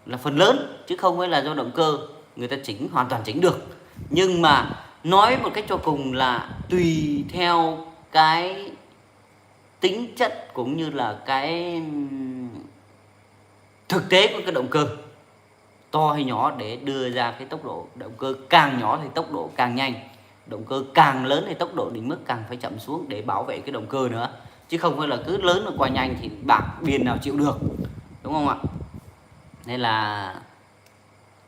là phần lớn, chứ không phải là do động cơ. Người ta chỉnh hoàn toàn chỉnh được, nhưng mà nói một cách cho cùng là tùy theo cái tính chất cũng như là cái thực tế của cái động cơ to hay nhỏ để đưa ra cái tốc độ. Động cơ càng nhỏ thì tốc độ càng nhanh, động cơ càng lớn thì tốc độ đỉnh mức càng phải chậm xuống để bảo vệ cái động cơ nữa, chứ không phải là cứ lớn là qua nhanh thì bạc biên nào chịu được, đúng không ạ? Nên là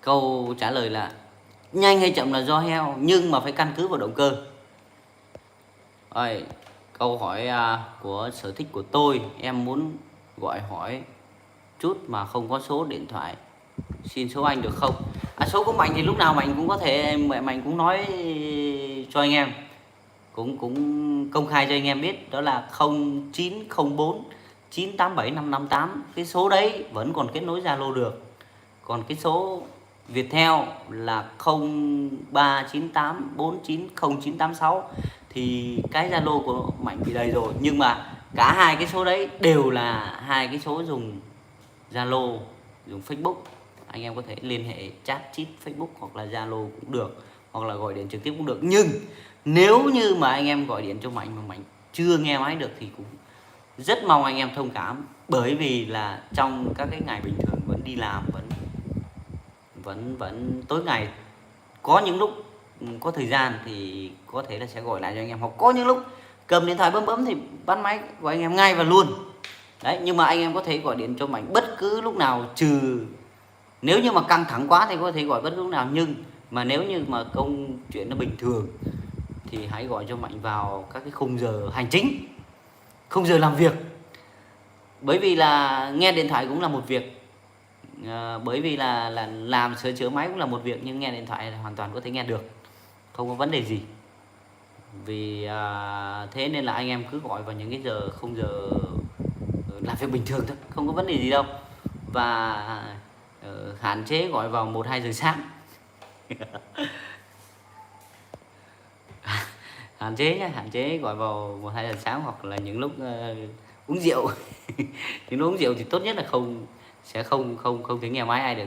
câu trả lời là nhanh hay chậm là do heo, nhưng mà phải căn cứ vào động cơ. Rồi, câu hỏi của sở thích của tôi, em muốn gọi hỏi chút mà không có số điện thoại, xin số anh được không? Số của Mạnh thì lúc nào Mạnh cũng có thể, Mạnh cũng nói cho anh em, cũng công khai cho anh em biết, đó là 0904 987 558. Cái số đấy vẫn còn kết nối Zalo được. Còn cái số Viettel là 0398 490986 thì cái Zalo của Mạnh bị đầy rồi. Nhưng mà cả hai cái số đấy đều là hai cái số dùng Zalo, dùng Facebook. Anh em có thể liên hệ chat chít Facebook hoặc là Zalo cũng được, hoặc là gọi điện trực tiếp cũng được. Nhưng nếu như mà anh em gọi điện cho Mạnh mà Mạnh chưa nghe máy được thì cũng rất mong anh em thông cảm, bởi vì là trong các cái ngày bình thường vẫn đi làm, vẫn tối ngày, có những lúc có thời gian thì có thể là sẽ gọi lại cho anh em, hoặc có những lúc cầm điện thoại bấm thì bắt máy gọi anh em ngay và luôn đấy. Nhưng mà anh em có thể gọi điện cho Mạnh bất cứ lúc nào, trừ nếu như mà căng thẳng quá thì có thể gọi bất cứ lúc nào. Nhưng mà nếu như mà công chuyện nó bình thường thì hãy gọi cho Mạnh vào các cái khung giờ hành chính, khung giờ làm việc. Bởi vì là nghe điện thoại cũng là một việc, bởi vì là làm sửa chữa máy cũng là một việc, nhưng nghe điện thoại là hoàn toàn có thể nghe được, không có vấn đề gì. Vì thế nên là anh em cứ gọi vào những cái khung giờ làm việc bình thường thôi, không có vấn đề gì đâu. Và Hạn chế gọi vào 1-2 giờ sáng. Hạn chế nhé, hạn chế gọi vào 1-2 giờ sáng, hoặc là những lúc uống rượu. Những lúc uống rượu thì tốt nhất là không thể nghe máy ai được,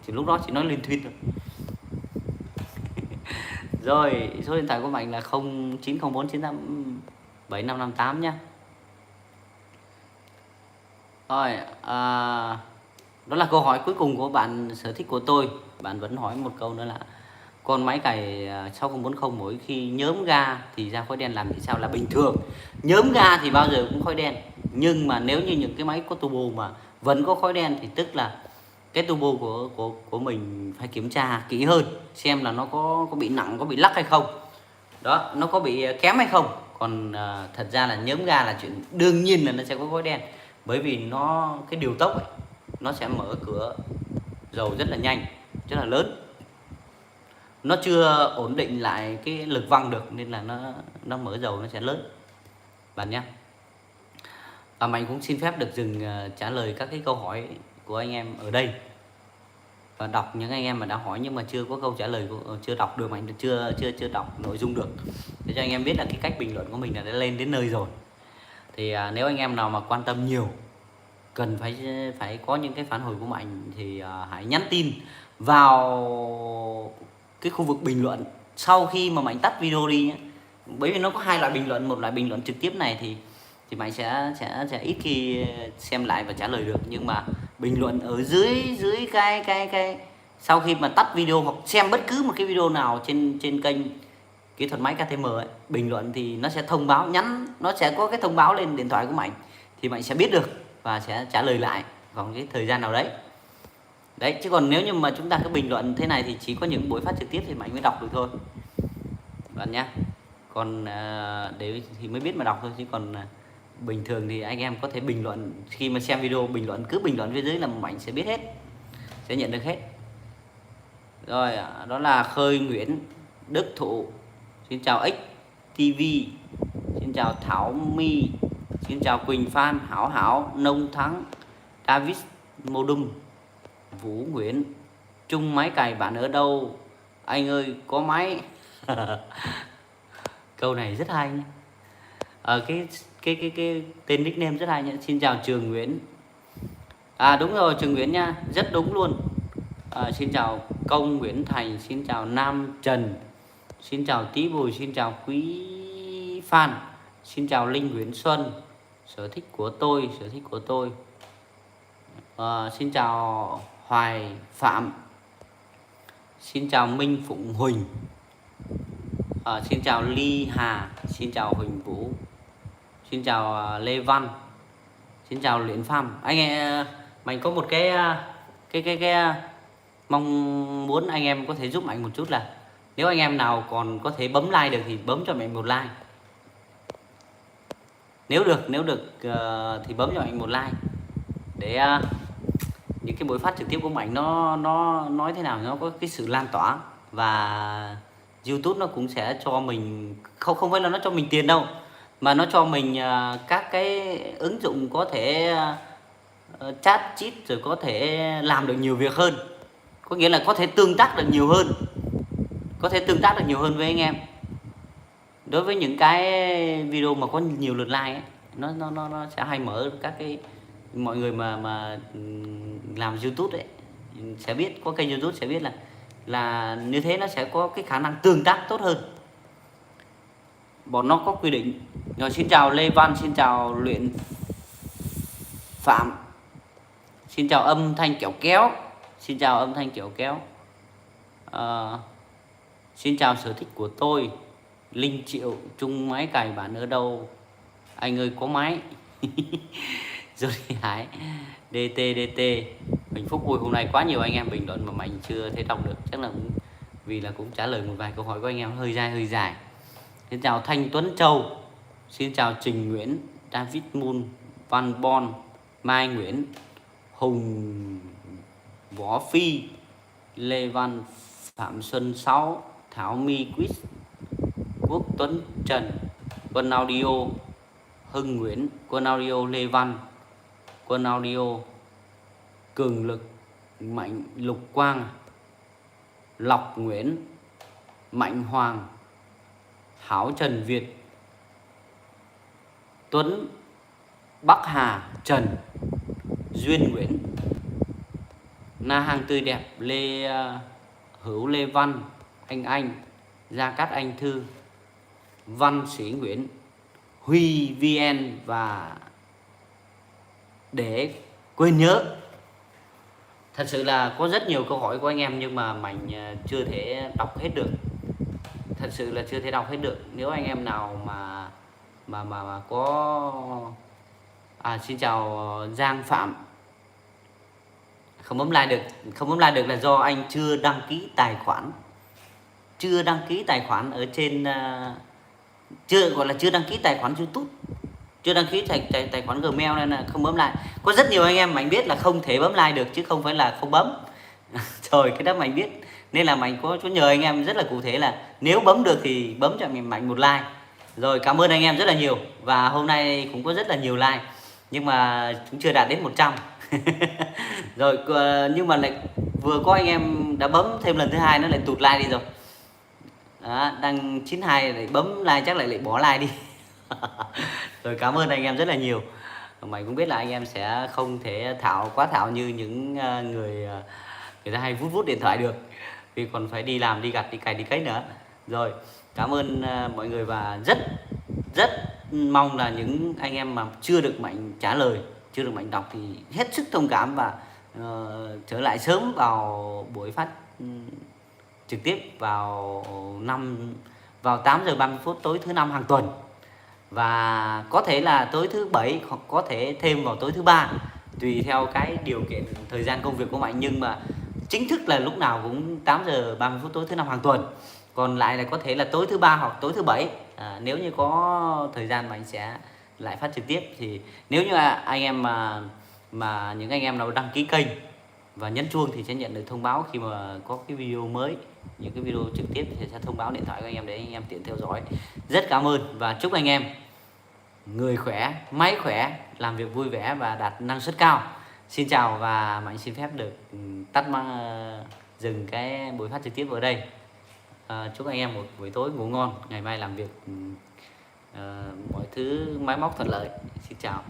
vì lúc đó chỉ nói liên thuyên thôi. Rồi số điện thoại của Mạnh là 0904987558 nhá. Rồi đó là câu hỏi cuối cùng của bạn sở thích của tôi. Bạn vẫn hỏi một câu nữa là con máy cày 6040 mỗi khi nhớm ga thì ra khói đen làm thì sao? Là bình thường, nhớm ga thì bao giờ cũng khói đen. Nhưng mà nếu như những cái máy có turbo mà vẫn có khói đen thì tức là cái turbo của mình phải kiểm tra kỹ hơn, xem là nó có bị nặng, có bị lắc hay không, đó, nó có bị kém hay không. Còn thật ra là nhớm ga là chuyện đương nhiên là nó sẽ có khói đen, bởi vì nó cái điều tốc ấy, nó sẽ mở cửa dầu rất là nhanh, rất là lớn, nó chưa ổn định lại cái lực văng được, nên là nó mở dầu nó sẽ lớn bạn nhé. Và Mạnh cũng xin phép được dừng trả lời các cái câu hỏi của anh em ở đây, và đọc những anh em mà đã hỏi nhưng mà chưa có câu trả lời, chưa đọc được, Mạnh chưa đọc nội dung được, để cho anh em biết là cái cách bình luận của mình là đã lên đến nơi rồi. Thì nếu anh em nào mà quan tâm nhiều, cần phải có những cái phản hồi của Mạnh thì hãy nhắn tin vào cái khu vực bình luận sau khi mà Mạnh tắt video đi nhé. Bởi vì nó có hai loại bình luận, một loại bình luận trực tiếp này thì Mạnh sẽ ít khi xem lại và trả lời được, nhưng mà bình luận ở dưới cái sau khi mà tắt video hoặc xem bất cứ một cái video nào trên kênh Kỹ thuật Máy KTM ấy, bình luận thì nó sẽ thông báo, nó sẽ có cái thông báo lên điện thoại của Mạnh, thì Mạnh sẽ biết được và sẽ trả lời lại vào cái thời gian nào đấy. Đấy, chứ còn nếu như mà chúng ta cứ bình luận thế này thì chỉ có những buổi phát trực tiếp thì Mạnh mới đọc được thôi bạn nhé. Còn để thì mới biết mà đọc thôi, chứ còn bình thường thì anh em có thể bình luận khi mà xem video, bình luận cứ bình luận phía dưới là Mạnh sẽ biết hết, sẽ nhận được hết. Rồi đó là Khơi Nguyễn Đức Thụ, xin chào XTV, xin chào Thảo My, xin chào Quỳnh Phan, Hảo Hảo, Nông Thắng, David Modum, Vũ Nguyễn, Trung máy cày bạn ở đâu? Anh ơi có máy. Câu này rất hay nhé. Cái tên nickname rất hay nhé. Xin chào Trường Nguyễn. Đúng rồi Trường Nguyễn nha, rất đúng luôn. Xin chào Công Nguyễn Thành, xin chào Nam Trần, xin chào Tí Bùi, xin chào Quý Phan, xin chào Linh Nguyễn Xuân. Sở thích của tôi, xin chào Hoài Phạm, xin chào Minh Phụng Huỳnh, xin chào Ly Hà, xin chào Huỳnh Vũ, xin chào Lê Văn, xin chào Luyện Phạm. Anh em mình có một cái mong muốn anh em có thể giúp Mạnh một chút là nếu anh em nào còn có thể bấm like được thì bấm cho Mạnh một like. Nếu được thì bấm cho Mạnh một like để những cái buổi phát trực tiếp của Mạnh nó nói thế nào, nó có cái sự lan tỏa, và YouTube nó cũng sẽ cho mình không phải là nó cho mình tiền đâu, mà nó cho mình các cái ứng dụng có thể chat chít, rồi có thể làm được nhiều việc hơn, có nghĩa là có thể tương tác được nhiều hơn, với anh em. Đối với những cái video mà có nhiều lượt like ấy, nó sẽ hay mở các cái, mọi người mà làm YouTube ấy sẽ biết, có kênh YouTube sẽ biết là như thế nó sẽ có cái khả năng tương tác tốt hơn, bọn nó có quy định. Rồi xin chào Lê Văn, xin chào Luyện Phạm, xin chào Âm Thanh Kéo Kéo, xin chào Âm Thanh Kéo Kéo, xin chào Sở thích của tôi, Linh Triệu, Trung máy cày bạn ở đâu? Anh ơi có máy. Rồi Hải, DT, Huỳnh Phúc Vui. Hôm nay quá nhiều anh em bình luận mà Mạnh chưa thấy đọc được, chắc là vì là cũng trả lời một vài câu hỏi của anh em hơi dài. Xin chào Thanh Tuấn Châu, xin chào Trình Nguyễn, David Moon, Văn Bon, Mai Nguyễn, Hùng Võ Phi, Lê Văn, Phạm Xuân 6, Thảo My Quiz, Quốc Tuấn Trần, Quân Audio, Hưng Nguyễn, Quân Audio, Lê Văn, Quân Audio, Cường Lực, Mạnh Lục Quang, Lộc Nguyễn, Mạnh Hoàng, Hảo Trần Việt, Tuấn, Bắc Hà Trần, Duyên Nguyễn, Na Hàng Tươi Đẹp, Lê Hữu Lê Văn, Anh, Gia Cát Anh Thư, Văn Sĩ Nguyễn, Huy VN. Và để quên nhớ, thật sự là có rất nhiều câu hỏi của anh em nhưng mà Mạnh chưa thể đọc hết được, thật sự là chưa thể đọc hết được. Nếu anh em nào mà có xin chào Giang Phạm, không bấm like được, không bấm like được là do anh chưa đăng ký tài khoản, chưa đăng ký tài khoản ở trên chưa gọi là chưa đăng ký tài khoản YouTube, chưa đăng ký tài khoản Gmail nên là không bấm like. Có rất nhiều anh em Mạnh biết là không thể bấm like được chứ không phải là không bấm. Rồi cái đó Mạnh biết, nên là Mạnh có nhờ anh em rất là cụ thể là nếu bấm được thì bấm cho Mạnh một like. Rồi cảm ơn anh em rất là nhiều, và hôm nay cũng có rất là nhiều like nhưng mà cũng chưa đạt đến 100. Rồi nhưng mà lại vừa có anh em đã bấm thêm lần thứ hai nó lại tụt like đi rồi. Đó, đang 92 lại bấm like chắc lại bỏ like đi. Rồi cảm ơn anh em rất là nhiều. Mày cũng biết là anh em sẽ không thể quá thạo như những người ta hay vút điện thoại được, vì còn phải đi làm, đi gặt, đi cày, đi cấy nữa. Rồi cảm ơn mọi người, và rất mong là những anh em mà chưa được Mạnh trả lời, chưa được Mạnh đọc thì hết sức thông cảm và trở lại sớm vào buổi phát trực tiếp vào 8 giờ 30 phút tối thứ 5 hàng tuần, và có thể là tối thứ 7 hoặc có thể thêm vào tối thứ 3 tùy theo cái điều kiện thời gian công việc của Mạnh, nhưng mà chính thức là lúc nào cũng 8 giờ 30 phút tối thứ 5 hàng tuần. Còn lại là có thể là tối thứ 3 hoặc tối thứ 7, nếu như có thời gian Mạnh sẽ lại phát trực tiếp. Thì nếu như anh em mà những anh em nào đăng ký kênh và nhấn chuông thì sẽ nhận được thông báo khi mà có cái video mới, những cái video trực tiếp thì sẽ thông báo điện thoại của anh em để anh em tiện theo dõi. Rất cảm ơn và chúc anh em người khỏe, máy khỏe, làm việc vui vẻ và đạt năng suất cao. Xin chào, và Mạnh xin phép được dừng cái buổi phát trực tiếp ở đây. Chúc anh em một buổi tối ngủ ngon, ngày mai làm việc mọi thứ máy móc thuận lợi. Xin chào.